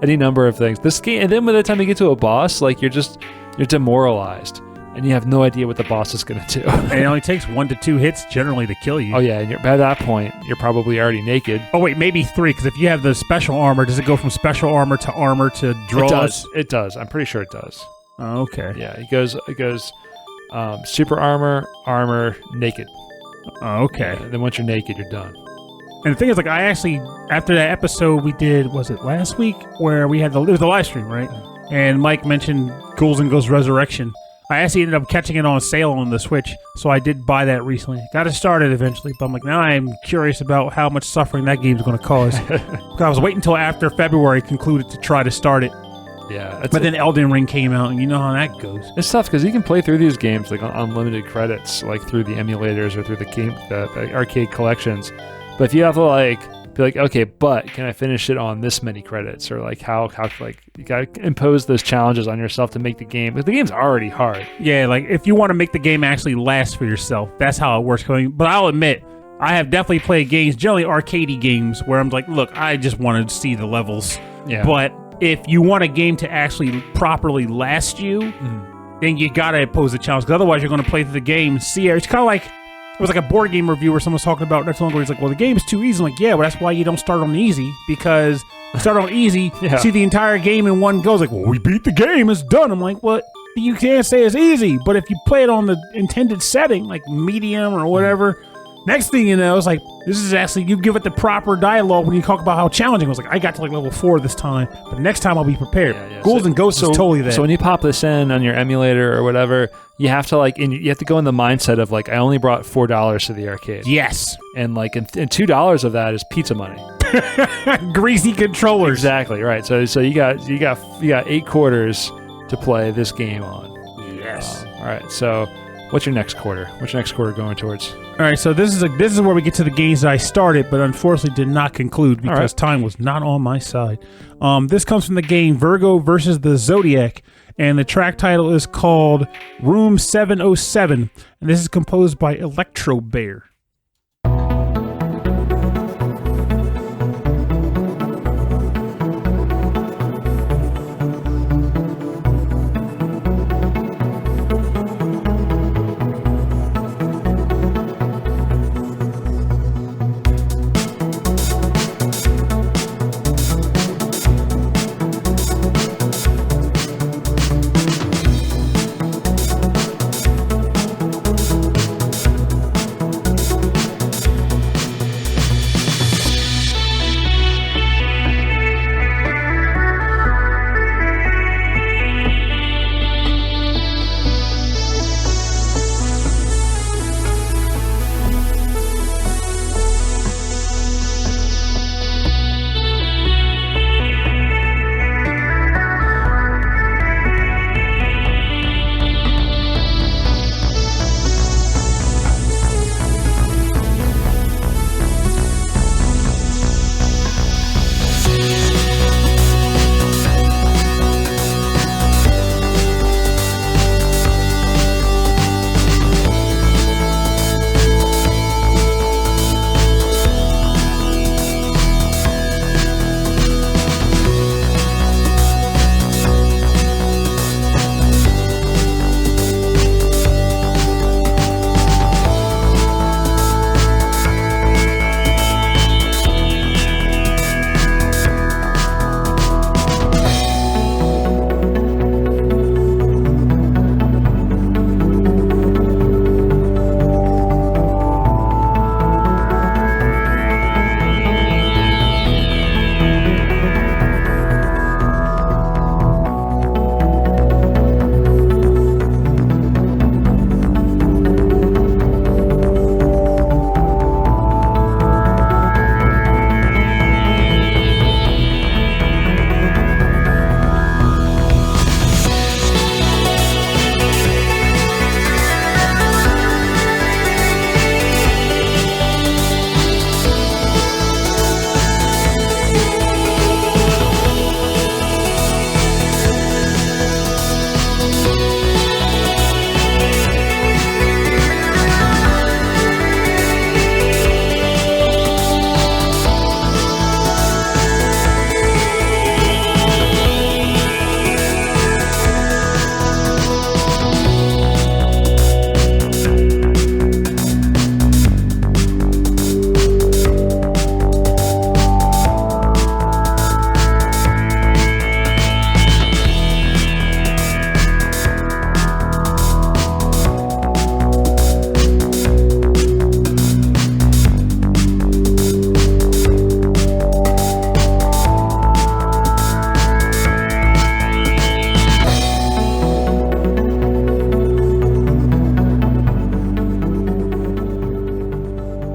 Speaker 2: Any number of things. This game, and then by the time you get to a boss, you're demoralized. And you have no idea what the boss is going to do.
Speaker 3: And it only takes 1 to 2 hits generally to kill you.
Speaker 2: Oh, yeah. And by that point, you're probably already naked.
Speaker 3: Oh, wait, maybe 3, because if you have the special armor, does it go from special armor to draws?
Speaker 2: It does. I'm pretty sure it does.
Speaker 3: Oh, okay.
Speaker 2: Yeah, it goes super armor, naked.
Speaker 3: Oh, okay.
Speaker 2: Yeah, then once you're naked, you're done.
Speaker 3: And the thing is, I actually, after that episode we did, was it last week, where we had it was the live stream, right? And Mike mentioned Ghouls and Ghosts Resurrection. I actually ended up catching it on sale on the Switch, so I did buy that recently. Got to start it eventually, but I'm now I'm curious about how much suffering that game's going to cause. I was waiting until after February concluded to try to start it.
Speaker 2: Yeah.
Speaker 3: But then Elden Ring came out, and you know how that goes.
Speaker 2: It's tough, because you can play through these games on unlimited credits, through the emulators or through the arcade collections. But if you have to, be like, okay, but can I finish it on this many credits, or like how like you gotta impose those challenges on yourself to make the game. But the game's already hard.
Speaker 3: Yeah, like if you want to make the game actually last for yourself, that's how it works. But I'll admit, I have definitely played games, generally arcadey games, where I'm like, look, I just want to see the levels.
Speaker 2: Yeah.
Speaker 3: But if you want a game to actually properly last you, then you gotta impose a challenge. Because otherwise, you're going to play through the game. See, it's kind of like it was like a board game review where someone's talking about not so long ago. He's like, well, the game's too easy. I'm like, yeah, well, that's why you don't start on easy, because you start on easy, see the entire game in one go. It's like, well, we beat the game, it's done. I'm like, well, you can't say it's easy, but if you play it on the intended setting, like medium or whatever, next thing you know, it's like, this is actually, you give it the proper dialogue when you talk about how challenging it was. Like, I got to like level 4 this time, but next time I'll be prepared. Ghouls' Ghosts is totally that.
Speaker 2: So when you pop this in on your emulator or whatever, you have to like, you have to go in the mindset of like, I only brought $4 to the arcade.
Speaker 3: Yes.
Speaker 2: And like, and $2 of that is pizza money.
Speaker 3: Greasy controllers.
Speaker 2: Exactly, right. So you got 8 quarters to play this game on.
Speaker 3: Yes.
Speaker 2: All right. So what's your next quarter? What's your next quarter going towards?
Speaker 3: All right, so this is where we get to the games that I started, but unfortunately did not conclude because time was not on my side. This comes from the game Virgo versus the Zodiac, and the track title is called Room 707, and this is composed by Elektrobear.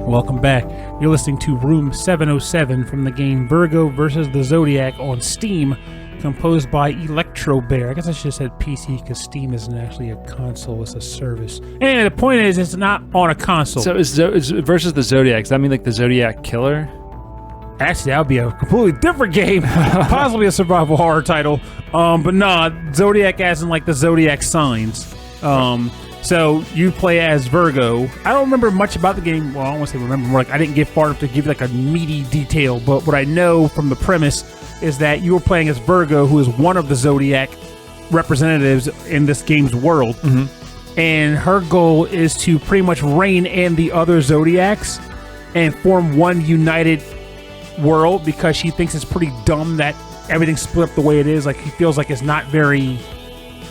Speaker 3: Welcome back. You're listening to Room 707 from the game Virgo versus the Zodiac on Steam, composed by Elektrobear. I guess I should have said PC because Steam isn't actually a console, it's a service. Anyway, the point is it's not on a console.
Speaker 2: So it's versus the Zodiac. Does that mean like the Zodiac killer?
Speaker 3: Actually, that would be a completely different game. Possibly a survival horror title. But nah, Zodiac as in like the Zodiac signs. So you play as Virgo. I don't remember much about the game. Well, I don't want to say remember more. Like I didn't get far enough to give you like a meaty detail. But what I know from the premise is that you were playing as Virgo, who is one of the Zodiac representatives in this game's world. Mm-hmm. And her goal is to pretty much rein in the other Zodiacs and form one united world, because she thinks it's pretty dumb that everything's split up the way it is. Like, he feels like it's not very,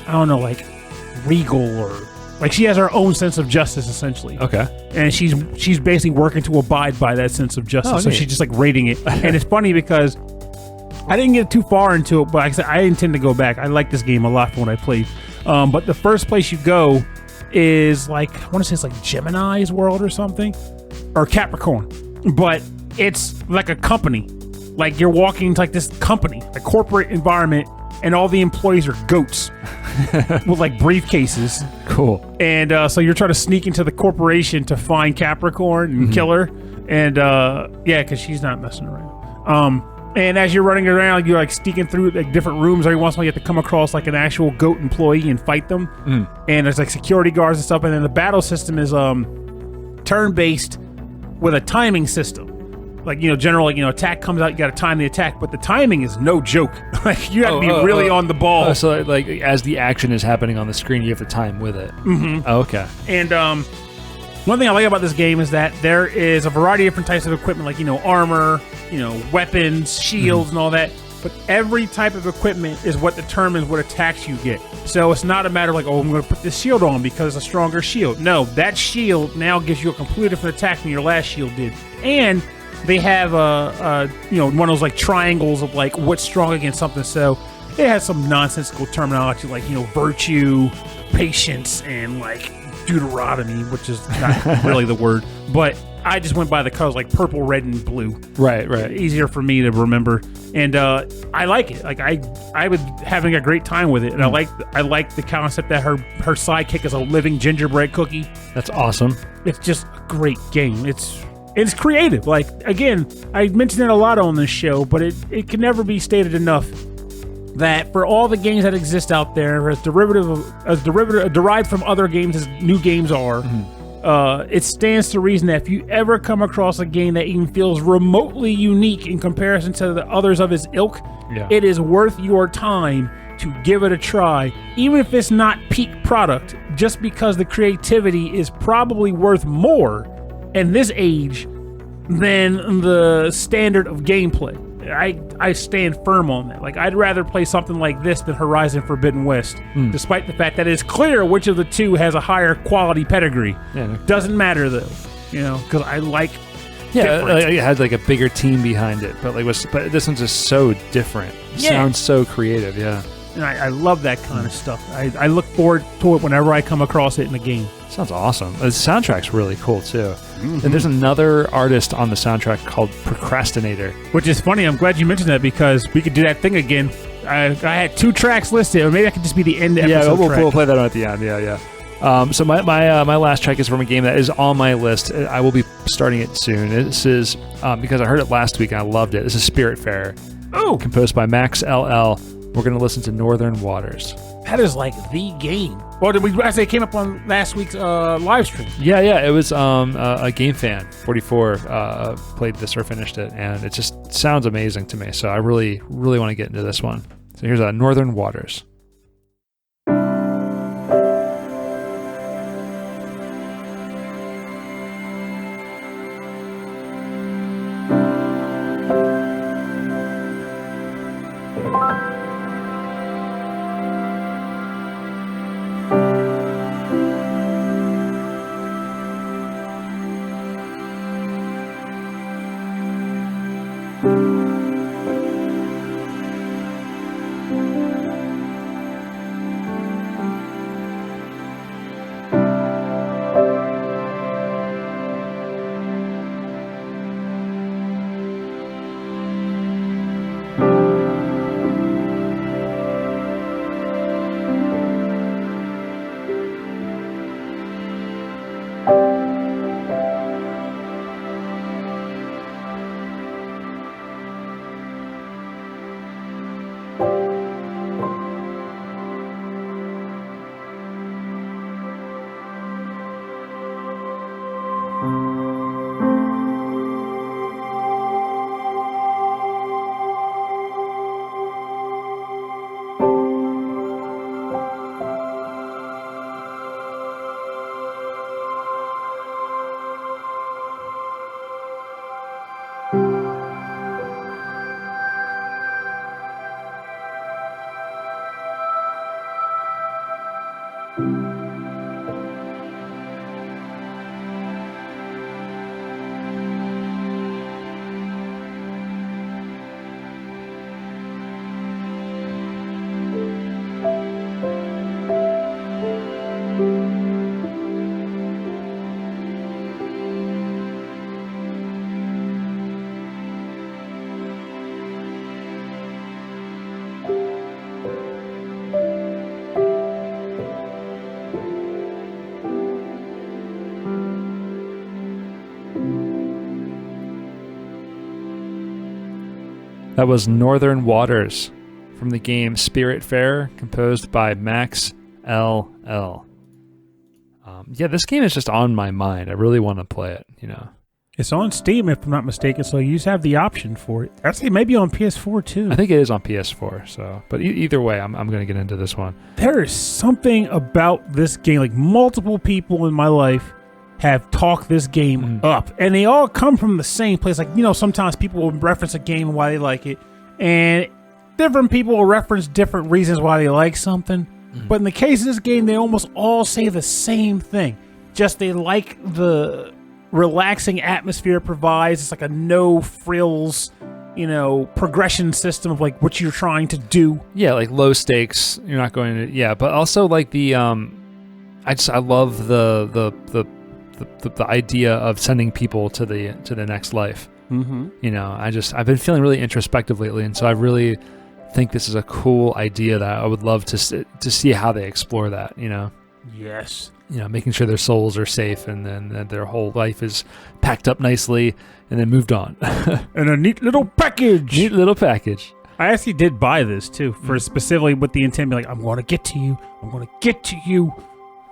Speaker 3: I don't know, like regal, or like she has her own sense of justice essentially. Okay. And she's basically working to abide by that sense of justice. So she's just like rating it. And it's funny because I didn't get too far into it, but like I said, I intend to go back. I like this game a lot from when I played. But the first place you go is like, I want to say it's like Gemini's world or something, or Capricorn. But it's like a company. Like you're walking into like this company, a corporate environment, and all the employees are goats with like briefcases. Cool. And so you're trying to sneak into the corporation to find Capricorn and kill her. And yeah, because she's not messing around. And as you're running around, you're like sneaking through like different rooms. Every once in a while, you have to come across like an actual goat employee and fight them. And there's like security guards and stuff. And then the battle system is turn-based with a timing system. Like, you know, general, like, you know, attack comes out, you got to time the attack, but the timing is no joke. Like, you have to be really on the ball.
Speaker 2: So, like, as the action is happening on the screen, you have to time with it. Mm-hmm. Okay.
Speaker 3: And one thing I like about this game is that there is a variety of different types of equipment, like, you know, armor, you know, weapons, shields, and all that. But every type of equipment is what determines what attacks you get. So it's not a matter of like, oh, I'm going to put this shield on because it's a stronger shield. No, that shield now gives you a completely different attack than your last shield did. And they have you know, one of those like triangles of like what's strong against something. So it has some nonsensical terminology like, you know, virtue, patience, and like Deuteronomy, which is not really the word. But I just went by the colors like purple, red, and blue. Right. Easier for me to remember. And I like it. Like I was having a great time with it. And I like the concept that her sidekick is a living gingerbread cookie.
Speaker 2: That's awesome.
Speaker 3: It's just a great game. It's creative. Like, again, I mentioned it a lot on this show, but it can never be stated enough that for all the games that exist out there, as derived from other games as new games are, it stands to reason that if you ever come across a game that even feels remotely unique in comparison to the others of its ilk, it is worth your time to give it a try, even if it's not peak product, just because the creativity is probably worth more in this age than the standard of gameplay. I stand firm on that. Like, I'd rather play something like this than Horizon Forbidden West, despite the fact that it's clear which of the two has a higher quality pedigree. Doesn't matter though, you know, because I like.
Speaker 2: It had like a bigger team behind it, but but this one's just so different. It sounds so creative,
Speaker 3: And I love that kind of stuff. I look forward to it whenever I come across it in a game.
Speaker 2: Sounds awesome. The soundtrack's really cool, too. And there's another artist on the soundtrack called Procrastinator.
Speaker 3: Which is funny. I'm glad you mentioned that, because we could do that thing again. I had 2 tracks listed, or maybe I could just be the end episode track.
Speaker 2: We'll play that on at the end, So my last track is from a game that is on my list. I will be starting it soon. This is, because I heard it last week and I loved it. This is Spiritfarer. Oh! Composed by Max LL. We're going to listen to Northern Waters.
Speaker 3: That is like the game. Well, I say it came up on last week's live stream.
Speaker 2: Yeah. It was a Game Fan 44 played this or finished it, and it just sounds amazing to me. So I really, really want to get into this one. So here's Northern Waters. That was Northern Waters from the game Spiritfarer, composed by Max L.L. Yeah, this game is just on my mind. I really want to play it, you know.
Speaker 3: It's on Steam, if I'm not mistaken, so you just have the option for it. Actually, maybe on PS4, too.
Speaker 2: I think it is on PS4, so... But either way, I'm going to get into this one.
Speaker 3: There is something about this game. Like, multiple people in my life have talked this game up. And they all come from the same place. Like, you know, sometimes people will reference a game and why they like it. And different people will reference different reasons why they like something. But in the case of this game, they almost all say the same thing. Just they like the relaxing atmosphere it provides. It's like a no frills, you know, progression system of like what you're trying to do.
Speaker 2: Yeah, like low stakes. You're not going to... Yeah, but also like the... I love the idea of sending people to the next life.
Speaker 3: Mm-hmm.
Speaker 2: You know, I've been feeling really introspective lately, and so I really think this is a cool idea that I would love to see how they explore that. You know.
Speaker 3: Yes.
Speaker 2: You know, making sure their souls are safe, and then that their whole life is packed up nicely, and then moved on.
Speaker 3: And a neat little package.
Speaker 2: Neat little package.
Speaker 3: I actually did buy this too, for specifically with the intent, like I'm going to get to you. I'm going to get to you.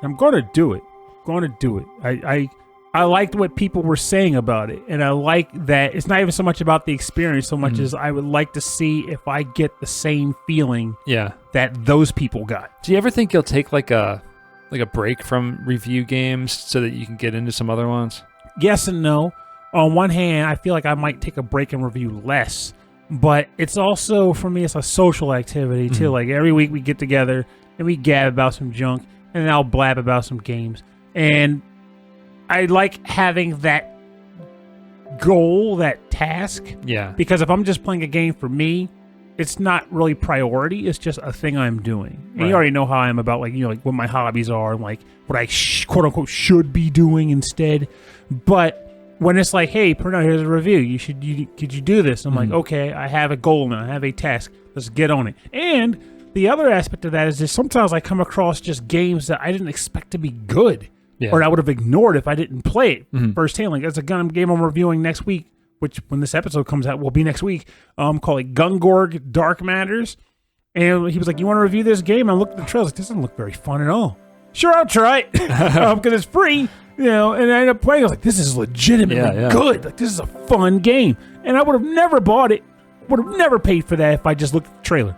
Speaker 3: I'm going to do it. Going to do it. I liked what people were saying about it, and I like that it's not even so much about the experience so much as I would like to see if I get the same feeling that those people got.
Speaker 2: Do you ever think you'll take like a break from review games so that you can get into some other ones?
Speaker 3: Yes and no. On one hand, I feel like I might take a break and review less, but it's also, for me, it's a social activity too. Like every week we get together and we gab about some junk, and then I'll blab about some games. And I like having that goal, that task.
Speaker 2: Yeah.
Speaker 3: Because if I'm just playing a game for me, it's not really priority. It's just a thing I'm doing. And you already know how I am about, like, you know, like what my hobbies are and like what I quote unquote should be doing instead. But when it's like, hey, Pernell, here's a review. Could you do this? I'm like, okay, I have a goal now. I have a task. Let's get on it. And the other aspect of that is just sometimes I come across just games that I didn't expect to be good. Yeah. Or I would have ignored if I didn't play it firsthand. Like, there's a game I'm reviewing next week, which when this episode comes out will be next week, called like Gungorg Dark Matters. And he was like, you want to review this game? I looked at the trailers, like, this doesn't look very fun at all. Sure, I'll try it. Because it's free, you know, and I ended up playing. I was like, this is legitimately good. Like, this is a fun game. And I would have never bought it, would have never paid for that if I just looked at the trailer.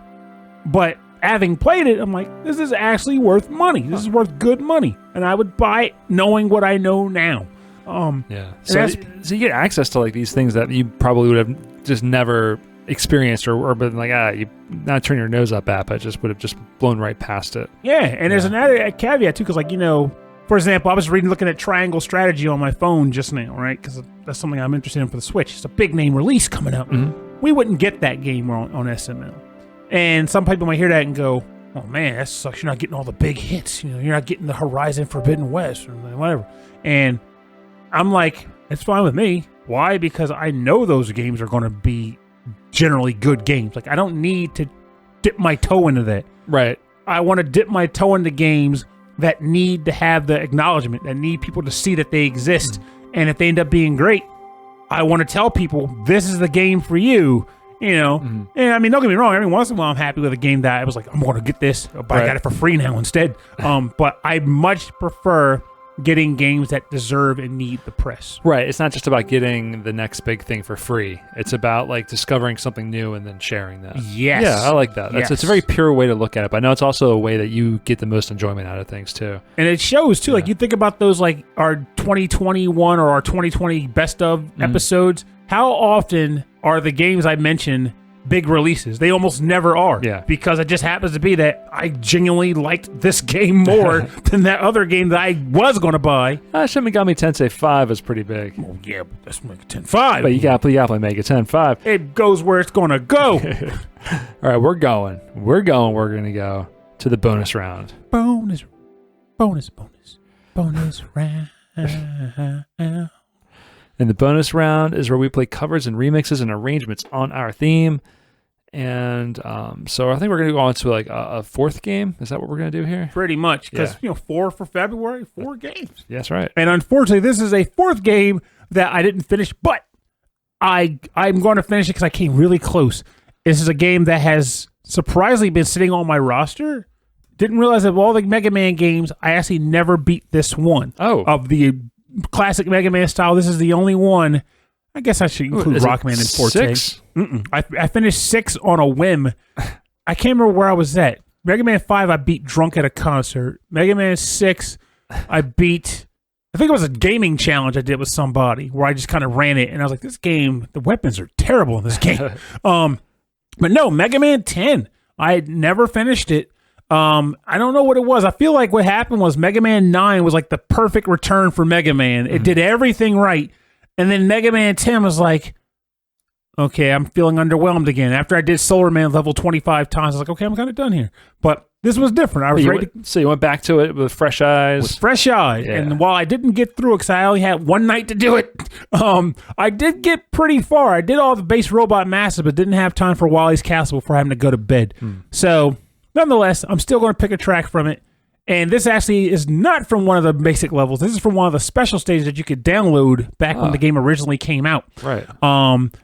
Speaker 3: But having played it, I'm like, this is actually worth money. This is worth good money. And I would buy it knowing what I know now.
Speaker 2: So you get access to like these things that you probably would have just never experienced or been like, you not turn your nose up at, but just would have just blown right past it.
Speaker 3: Yeah, and there's another caveat too, because like, you know, for example, I was looking at Triangle Strategy on my phone just now, right? Because that's something I'm interested in for the Switch. It's a big name release coming up. We wouldn't get that game on SML. And some people might hear that and go, oh man, that sucks. You're not getting all the big hits. You know, you're not getting the Horizon Forbidden West or whatever. And I'm like, it's fine with me. Why? Because I know those games are going to be generally good games. Like, I don't need to dip my toe into that.
Speaker 2: Right.
Speaker 3: I want to dip my toe into games that need to have the acknowledgement, that need people to see that they exist. And if they end up being great, I want to tell people, this is the game for you. You know, and I mean, don't get me wrong. Every once in a while, I'm happy with a game that I was like, I'm going to get this, but I got it for free now instead. But I much prefer getting games that deserve and need the press.
Speaker 2: Right. It's not just about getting the next big thing for free. It's about like discovering something new and then sharing that.
Speaker 3: Yes.
Speaker 2: Yeah, I like that.
Speaker 3: Yes.
Speaker 2: It's a very pure way to look at it, but I know it's also a way that you get the most enjoyment out of things too.
Speaker 3: And it shows too. Like you think about those like our 2021 or our 2020 best of episodes. How often are the games I mentioned big releases? They almost never are.
Speaker 2: Yeah.
Speaker 3: Because it just happens to be that I genuinely liked this game more than that other game that I was going to buy.
Speaker 2: Shin Megami Tensei 5 is pretty big.
Speaker 3: Oh, yeah, but let's make it 10-5.
Speaker 2: But you gotta make it 10-5.
Speaker 3: It goes where it's going to go.
Speaker 2: All right, we're going. We're going to go to the bonus round.
Speaker 3: Bonus round.
Speaker 2: And the bonus round is where we play covers and remixes and arrangements on our theme. And so I think we're going to go on to like a fourth game. Is that what we're going to do here?
Speaker 3: Pretty much. Because, 4 for February, 4 games.
Speaker 2: Yes, right.
Speaker 3: And unfortunately, this is a fourth game that I didn't finish, but I'm going to finish it because I came really close. This is a game that has surprisingly been sitting on my roster. Didn't realize that of all the Mega Man games, I actually never beat this one.
Speaker 2: Oh.
Speaker 3: Of the classic Mega Man style, this is the only one. I guess I should include Rockman and Forte.
Speaker 2: 6?
Speaker 3: I finished 6 on a whim. I can't remember where I was at. Mega Man 5, I beat drunk at a concert. Mega Man 6, I beat... I think it was a gaming challenge I did with somebody where I just kind of ran it, and I was like, this game, the weapons are terrible in this game. But no, Mega Man 10, I had never finished it. I don't know what it was. I feel like what happened was Mega Man 9 was like the perfect return for Mega Man. It did everything right. And then Mega Man 10 was like, okay, I'm feeling underwhelmed again. After I did Solar Man level 25 times, I was like, okay, I'm kind of done here. But this was different. I was ready
Speaker 2: So you went back to it with fresh eyes?
Speaker 3: With fresh eyes.
Speaker 2: Yeah.
Speaker 3: And while I didn't get through it because I only had one night to do it, I did get pretty far. I did all the base robot masters, but didn't have time for Wally's Castle before having to go to bed. So... nonetheless, I'm still going to pick a track from it. And this actually is not from one of the basic levels. This is from one of the special stages that you could download back when the game originally came out.
Speaker 2: Right.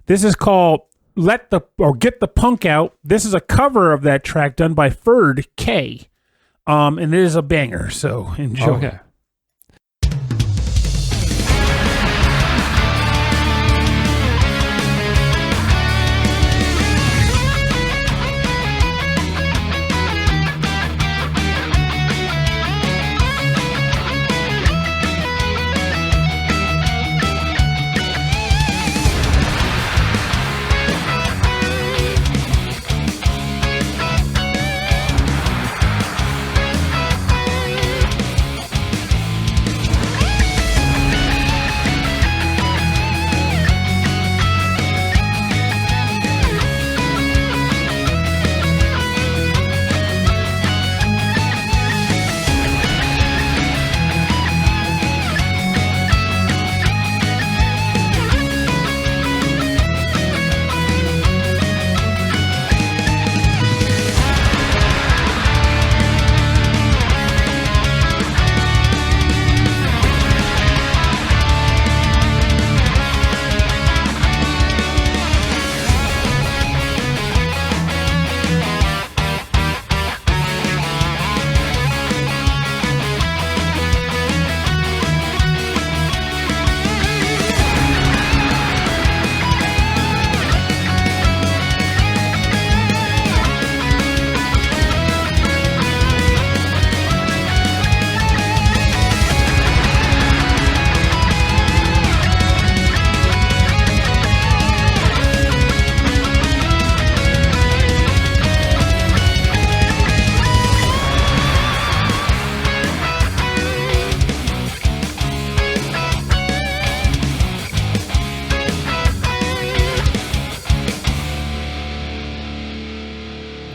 Speaker 3: This is called Get the Punk Out. This is a cover of that track done by Ferdk. And it is a banger, so enjoy.
Speaker 2: Okay.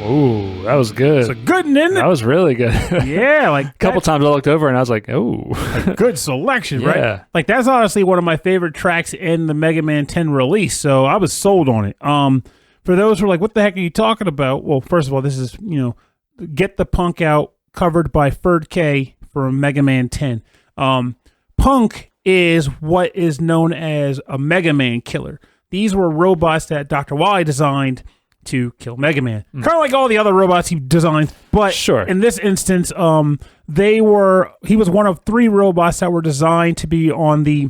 Speaker 2: Ooh, that was good.
Speaker 3: It's a good one, isn't it?
Speaker 2: That was really good.
Speaker 3: Yeah, like
Speaker 2: A couple times I looked over and I was like, oh.
Speaker 3: good selection,
Speaker 2: Yeah.
Speaker 3: right? Like that's honestly one of my favorite tracks in the Mega Man 10 release, so I was sold on it. For those who are like, what the heck are you talking about? Well, first of all, this is, Get the Punk Out, covered by Ferdk for Mega Man 10. Punk is what is known as a Mega Man killer. These were robots that Dr. Wily designed to kill Mega Man. Kind of like all the other robots he designed, but
Speaker 2: Sure.
Speaker 3: in this instance, he was one of 3 robots that were designed to be on the,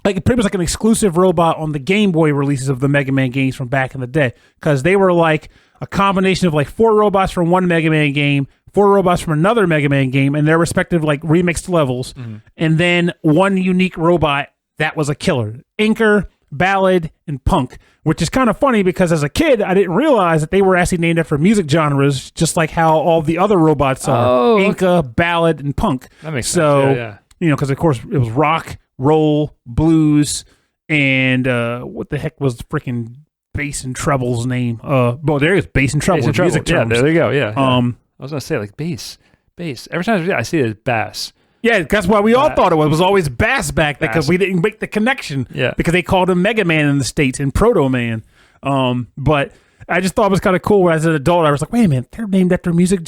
Speaker 3: like pretty much like an exclusive robot on the Game Boy releases of the Mega Man games from back in the day, because they were like a combination of like 4 robots from one Mega Man game, 4 robots from another Mega Man game, and their respective like remixed levels, and then one unique robot that was a killer. Inker, Ballad, and Punk, which is kind of funny because as a kid, I didn't realize that they were actually named after music genres, just like how all the other robots are.
Speaker 2: Oh,
Speaker 3: Inka, Ballad, and Punk.
Speaker 2: That makes
Speaker 3: so,
Speaker 2: sense. Yeah.
Speaker 3: You know, because of course it was rock, roll, blues, and what the heck was freaking bass and treble's name? Well, there is bass and treble.
Speaker 2: Bass and treble.
Speaker 3: Music
Speaker 2: Yeah,
Speaker 3: terms.
Speaker 2: there you go. Yeah.
Speaker 3: I
Speaker 2: was gonna say like bass. Every time I see it as bass.
Speaker 3: Yeah, that's why we all thought it was always Bass back then, because
Speaker 2: Bass.
Speaker 3: we didn't make the connection.
Speaker 2: Yeah.
Speaker 3: Because they called him Mega Man in the States and Proto Man. But I just thought it was kind of cool as an adult. I was like, wait a minute, they're named after music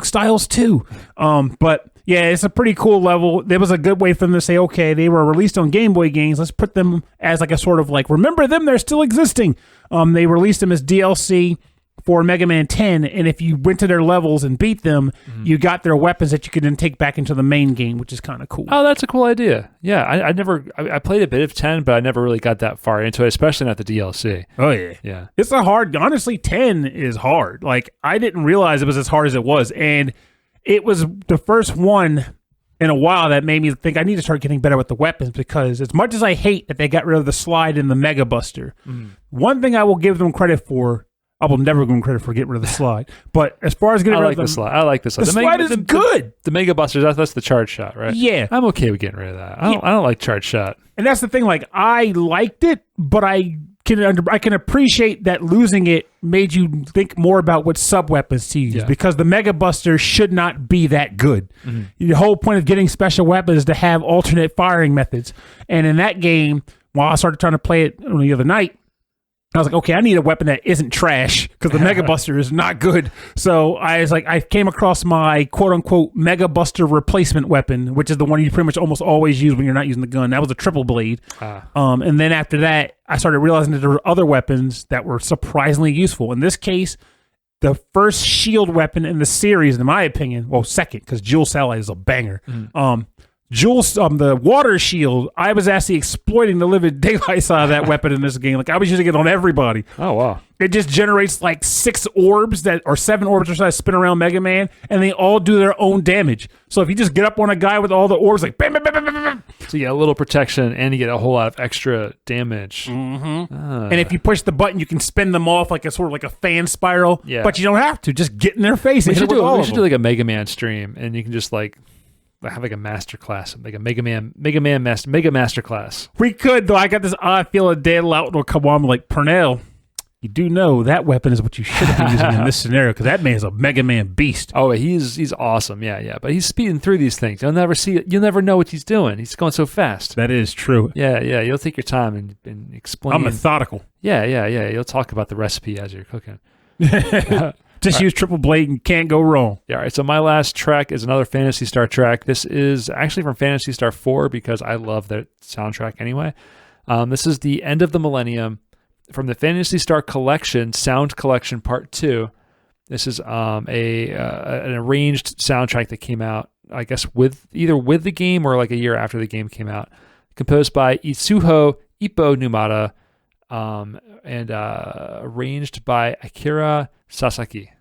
Speaker 3: styles too. But yeah, it's a pretty cool level. There was a good way for them to say, okay, they were released on Game Boy games. Let's put them as like a sort of like, remember them, they're still existing. They released them as DLC for Mega Man 10, and if you went to their levels and beat them, you got their weapons that you could then take back into the main game, which is kind of cool.
Speaker 2: Oh, that's a cool idea. Yeah, I played a bit of 10, but I never really got that far into it, especially not the DLC.
Speaker 3: Oh, yeah.
Speaker 2: Yeah.
Speaker 3: It's honestly, 10 is hard. Like, I didn't realize it was as hard as it was, and it was the first one in a while that made me think I need to start getting better with the weapons, because as much as I hate that they got rid of the slide in the Mega Buster, one thing I will give them credit for, I will never give them credit for getting rid of the slide. But as far as getting rid of
Speaker 2: the slide. I like the slide.
Speaker 3: The slide is good.
Speaker 2: The Mega Busters, that's the charge shot, right?
Speaker 3: Yeah.
Speaker 2: I'm okay with getting rid of that. I don't like charge shot.
Speaker 3: And that's the thing, like, I liked it, but I can appreciate that losing it made you think more about what sub-weapons to use, because the Mega Buster should not be that good. The whole point of getting special weapons is to have alternate firing methods. And in that game, while I started trying to play it the other night, I was like, okay, I need a weapon that isn't trash, because the Mega Buster is not good. So I was like, I came across my quote-unquote Mega Buster replacement weapon, which is the one you pretty much almost always use when you're not using the gun. That was a triple blade. And then after that, I started realizing that there were other weapons that were surprisingly useful. In this case, the first shield weapon in the series, in my opinion, well, second, because Jewel Satellite is a banger. Jules, the water shield, I was actually exploiting the living daylights out of that weapon in this game. Like, I was using it on everybody.
Speaker 2: Oh, wow.
Speaker 3: It just generates like 6 orbs or 7 orbs or so that spin around Mega Man, and they all do their own damage. So if you just get up on a guy with all the orbs, like bam, bam, bam, bam, bam, bam.
Speaker 2: So you get a little protection and you get a whole lot of extra damage.
Speaker 3: And if you push the button, you can spin them off like a sort of like a fan spiral.
Speaker 2: Yeah.
Speaker 3: But you don't have to. Just get in their face.
Speaker 2: We
Speaker 3: And
Speaker 2: should
Speaker 3: hit it with all
Speaker 2: do
Speaker 3: of them.
Speaker 2: like a Mega Man stream, and you can just like have like a master class, like a Mega master class.
Speaker 3: We could, though. I got this odd feeling Dan Loughton will come on like, Purnell, you do know that weapon is what you should have been using in this scenario, because that man is a Mega Man beast.
Speaker 2: Oh, he's awesome. Yeah. But he's speeding through these things. You'll never see it. You'll never know what he's doing. He's going so fast.
Speaker 3: That is true.
Speaker 2: Yeah. You'll take your time and explain.
Speaker 3: I'm methodical.
Speaker 2: Yeah. You'll talk about the recipe as you're cooking.
Speaker 3: Just use triple blade and can't go wrong.
Speaker 2: Yeah, all right. So my last track is another Phantasy Star track. This is actually from Phantasy Star 4, because I love their soundtrack anyway. This is the End of the Millenium from the Phantasy Star Collection, Sound Collection Part 2. This is an arranged soundtrack that came out, I guess, either with the game or like a year after the game came out. Composed by Izuho Numata, and arranged by Akira Sasaki.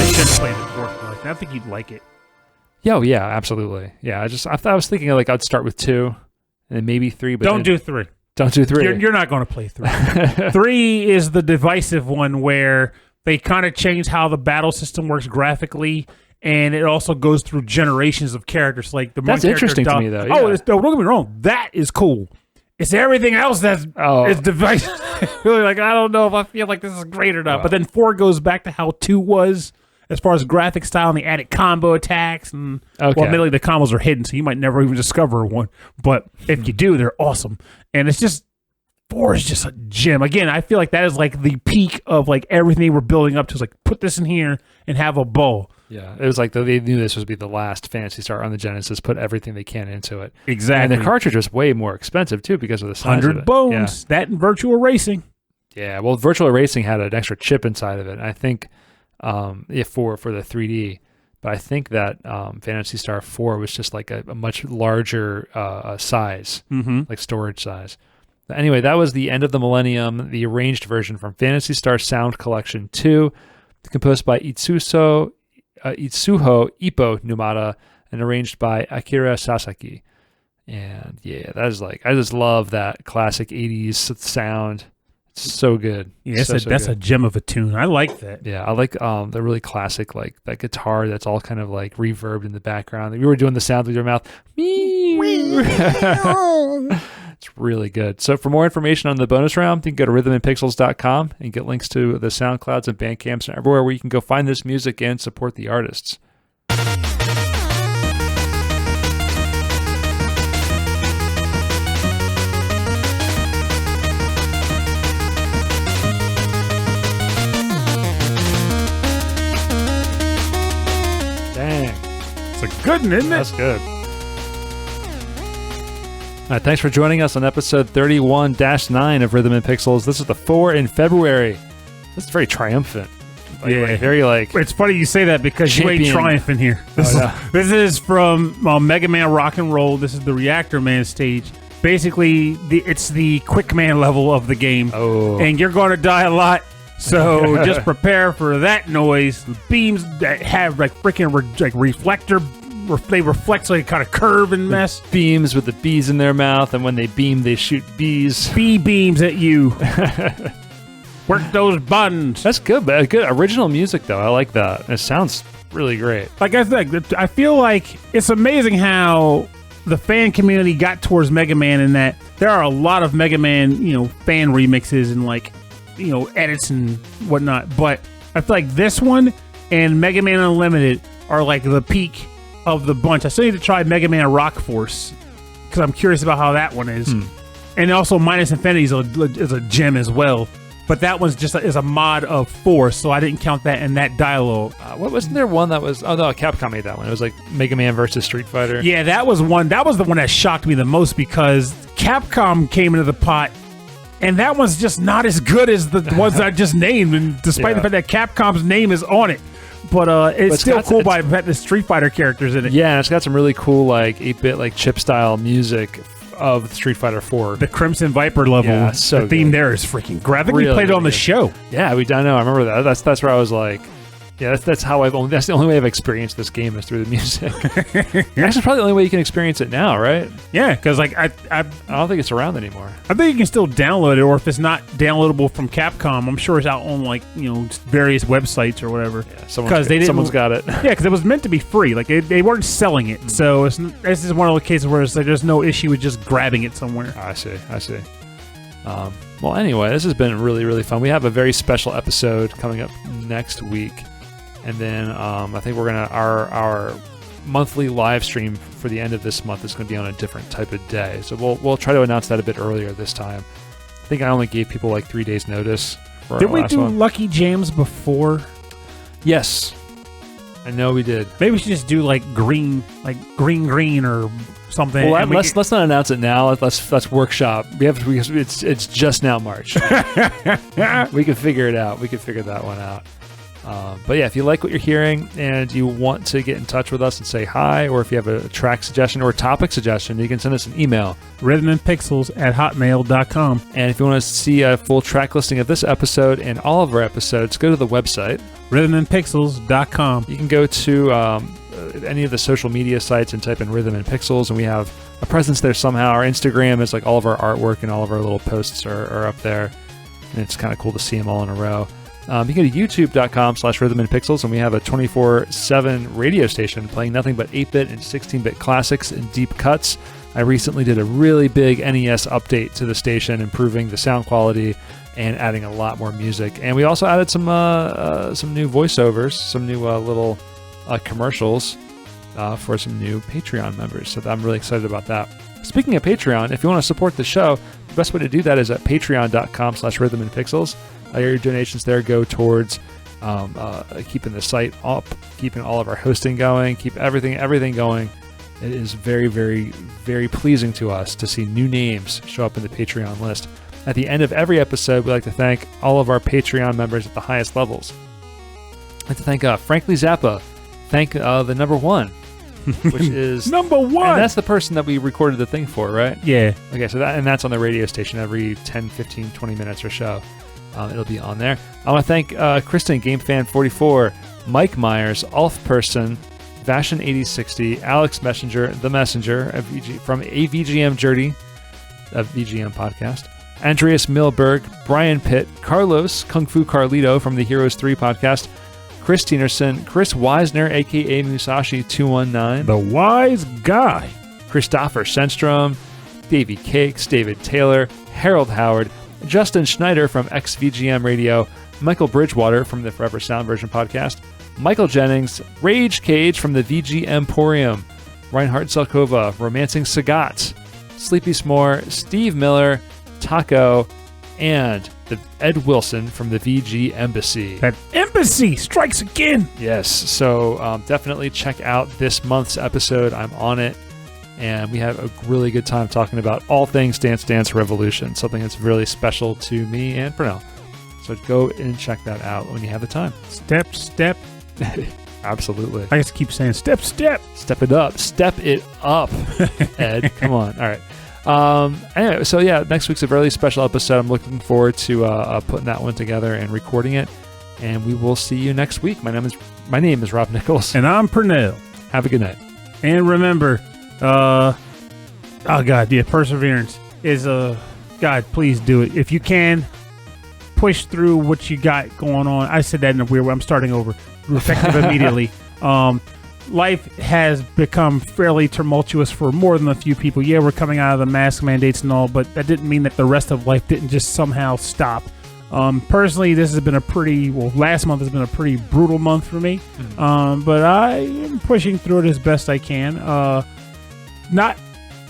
Speaker 3: probably should play the fourth one. I think you'd like it.
Speaker 2: Yeah, yeah, absolutely. Yeah, I was thinking like I'd start with 2 and then maybe 3. But
Speaker 3: don't do 3.
Speaker 2: Don't do 3.
Speaker 3: You're not going to play 3. 3 is the divisive one where they kind of change how the battle system works graphically, and it also goes through generations of characters. Like
Speaker 2: that's interesting to me, though.
Speaker 3: Oh, don't get me wrong. That is cool. It's everything else that's is divisive. Really, like I don't know if I feel like this is great or not. Wow. But then 4 goes back to how 2 was. As far as graphic style and the added combo attacks, and well, admittedly the combos are hidden, so you might never even discover one. But if you do, they're awesome. And it's just 4 is just a gem. Again, I feel like that is like the peak of like everything we're building up to. Is like put this in here and have a ball.
Speaker 2: Yeah, it was like they knew this would be the last Phantasy Star on the Genesis. Put everything they can into it.
Speaker 3: Exactly.
Speaker 2: And the cartridge was way more expensive too because of the size
Speaker 3: 100
Speaker 2: of it.
Speaker 3: bones. Yeah. That and Virtual Racing.
Speaker 2: Yeah, well, Virtual Racing had an extra chip inside of it. I think. For the 3D, but I think that Phantasy Star 4 was just like a much larger size, like storage size. But anyway, that was the end of the Millenium, the arranged version from Phantasy Star Sound Collection 2, composed by Izuho Ippo Numata and arranged by Akira Sasaki. And yeah, that is like I just love that classic 80s sound. So good.
Speaker 3: Yeah, that's a gem of a tune. I like that.
Speaker 2: Yeah, I like the really classic, like that guitar that's all kind of like reverbed in the background. We were doing the sound with your mouth. It's really good. So for more information on the bonus round, you can go to rhythmandpixels.com and get links to the SoundClouds and Bandcamps and everywhere where you can go find this music and support the artists.
Speaker 3: Good, isn't it?
Speaker 2: That's good. All right, thanks for joining us on episode 31-9 of Rhythm and Pixels. This is the 4 in February. This is very triumphant. Like, very like.
Speaker 3: It's funny you say that because champion. You ain't triumphant here. This is from Mega Man Rock and Roll. This is the Reactor Man stage. Basically, it's the Quick Man level of the game.
Speaker 2: Oh.
Speaker 3: And you're going to die a lot. So just prepare for that noise. The beams that have like freaking reflector. They reflect so they kind of curve and mess.
Speaker 2: The beams with the bees in their mouth, and when they beam, they shoot bees.
Speaker 3: Bee beams at you. Work those buttons.
Speaker 2: That's good, but good original music though. I like that. It sounds really great.
Speaker 3: Like I feel like it's amazing how the fan community got towards Mega Man, in that there are a lot of Mega Man, fan remixes and edits and whatnot. But I feel like this one and Mega Man Unlimited are like the peak of the bunch. I still need to try Mega Man Rock Force because I'm curious about how that one is. And also Minus Infinity is a gem as well. But that one's just is a mod of Force, so I didn't count that in that dialogue.
Speaker 2: What wasn't there one that was? Oh no, Capcom made that one. It was like Mega Man versus Street Fighter.
Speaker 3: Yeah, that was one. That was the one that shocked me the most because Capcom came into the pot. And that one's just not as good as the ones I just named, and despite the fact that Capcom's name is on it. But it's still cool by the Street Fighter characters in it.
Speaker 2: Yeah, and it's got some really cool 8-bit chip style music of Street Fighter 4.
Speaker 3: The Crimson Viper level.
Speaker 2: Yeah, so
Speaker 3: the theme there is freaking great. I think we played it on the show.
Speaker 2: Yeah, I know. I remember that. That's where I was like, yeah, that's the only way I've experienced this game is through the music. That's probably the only way you can experience it now, right?
Speaker 3: Yeah, because I
Speaker 2: don't think it's around anymore.
Speaker 3: I think you can still download it, or if it's not downloadable from Capcom, I'm sure it's out on various websites or whatever. Yeah, someone's got it. Yeah, because it was meant to be free. Like they weren't selling it, so this is one of the cases where there's no issue with just grabbing it somewhere.
Speaker 2: I see. Well, anyway, this has been really, really fun. We have a very special episode coming up next week. And then I think we're gonna our monthly live stream for the end of this month is gonna be on a different type of day. So we'll try to announce that a bit earlier this time. I think I only gave people 3 days notice.
Speaker 3: Did we do Lucky Jams before?
Speaker 2: Yes, I know we did.
Speaker 3: Maybe we should just do green or something.
Speaker 2: Well, let's not announce it now. Let's workshop. It's just now March. We can figure it out. We can figure that one out. But yeah, if you like what you're hearing and you want to get in touch with us and say hi, or if you have a track suggestion or a topic suggestion, you can send us an email.
Speaker 3: rhythmandpixels@hotmail.com.
Speaker 2: And if you want to see a full track listing of this episode and all of our episodes, go to the website.
Speaker 3: rhythmandpixels.com.
Speaker 2: You can go to any of the social media sites and type in Rhythm and Pixels, and we have a presence there somehow. Our Instagram is like all of our artwork and all of our little posts are up there. And it's kind of cool to see them all in a row. You can go to youtube.com/rhythmandpixels, and we have a 24/7 radio station playing nothing but 8-bit and 16-bit classics and deep cuts. I recently did a really big NES update to the station, improving the sound quality and adding a lot more music. And we also added some new voiceovers, some new little commercials for some new Patreon members. So I'm really excited about that. Speaking of Patreon, if you want to support the show, the best way to do that is at patreon.com/rhythmandpixels. Your donations there go towards keeping the site up, keeping all of our hosting going, keep everything going. It is very, very, very pleasing to us to see new names show up in the Patreon list. At the end of every episode, we like to thank all of our Patreon members at the highest levels. I'd like to thank Frankly Zappa. Thank the number one, which is
Speaker 3: number one.
Speaker 2: And that's the person that we recorded the thing for, right?
Speaker 3: Yeah.
Speaker 2: Okay, so that's on the radio station every 10, 15, 20 minutes or so. It'll be on there. I want to thank Kristen, GameFan44, Mike Myers, Ulf Person, Vashin8060, Alex Messenger, The Messenger from AVGM Journey, a VGM podcast, Andreas Milberg, Brian Pitt, Carlos, Kung Fu Carlito from the Heroes 3 podcast, Chris Tienerson, Chris Weisner, a.k.a. Musashi219.
Speaker 3: The Wise Guy.
Speaker 2: Christopher Senstrom, Davey Cakes, David Taylor, Harold Howard, Justin Schneider from XVGM Radio, Michael Bridgewater from the Forever Sound Version podcast, Michael Jennings, Rage Cage from the VG Emporium, Reinhard Selkova, Romancing Sagat, Sleepy S'more, Steve Miller, Taco, and Ed Wilson from the VG Embassy.
Speaker 3: That embassy strikes again.
Speaker 2: Yes, so definitely check out this month's episode. I'm on it. And we have a really good time talking about all things Dance Dance Revolution, something that's really special to me and Pernell. So go and check that out when you have the time.
Speaker 3: Step.
Speaker 2: Absolutely.
Speaker 3: I just keep saying step.
Speaker 2: Step it up. Step it up, Ed. Come on. All right. Anyway, so yeah, next week's a very special episode. I'm looking forward to putting that one together and recording it. And we will see you next week. My name is Rob Nichols.
Speaker 3: And I'm Pernell.
Speaker 2: Have a good night.
Speaker 3: And remember, perseverance is God, please do it. If you can, push through what you got going on. I said that in a weird way. I'm starting over. Effective immediately. Life has become fairly tumultuous for more than a few people. Yeah, we're coming out of the mask mandates and all, but that didn't mean that the rest of life didn't just somehow stop. Personally, this has been last month has been a pretty brutal month for me. But I am pushing through it as best I can. Not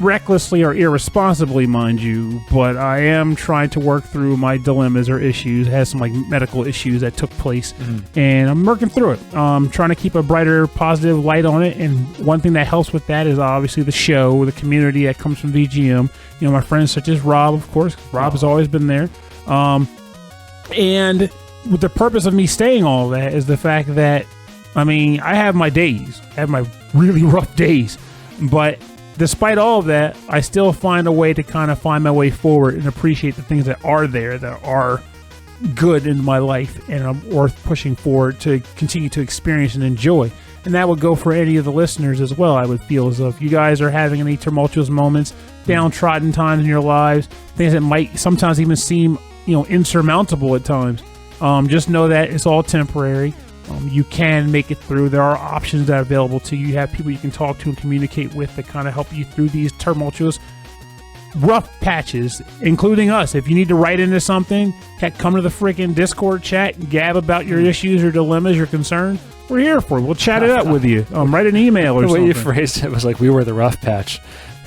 Speaker 3: recklessly or irresponsibly, mind you, but I am trying to work through my dilemmas or issues. It has some medical issues that took place, and I'm working through it. Trying to keep a brighter, positive light on it, and one thing that helps with that is obviously the show, the community that comes from VGM. You know, my friends such as Rob, of course. Rob has always been there. And with the purpose of me saying all that is the fact that, I have my days. I have my really rough days, but despite all of that, I still find a way to kind of find my way forward and appreciate the things that are there, that are good in my life and are worth pushing forward to continue to experience and enjoy. And that would go for any of the listeners as well, I would feel, as if you guys are having any tumultuous moments, downtrodden times in your lives, things that might sometimes even seem, insurmountable at times. Just know that it's all temporary. You can make it through. There are options that are available to you. You have people you can talk to and communicate with that kind of help you through these tumultuous, rough patches, including us. If you need to write into something, heck, come to the freaking Discord chat and gab about your issues, your dilemmas, your concerns. We're here for it. We'll chat it up with you. Write an email or something.
Speaker 2: The way you phrased it was like we were the rough patch.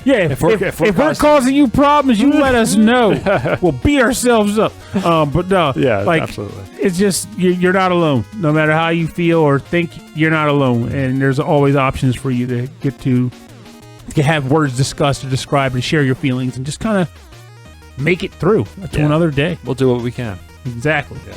Speaker 3: Yeah, if we're causing you problems, you let us know. We'll beat ourselves up. But no,
Speaker 2: yeah, absolutely.
Speaker 3: It's just you're not alone. No matter how you feel or think, you're not alone. And there's always options for you to get to have words discussed or described and share your feelings and just kind of make it through to another day.
Speaker 2: We'll do what we can.
Speaker 3: Exactly.
Speaker 2: Yeah.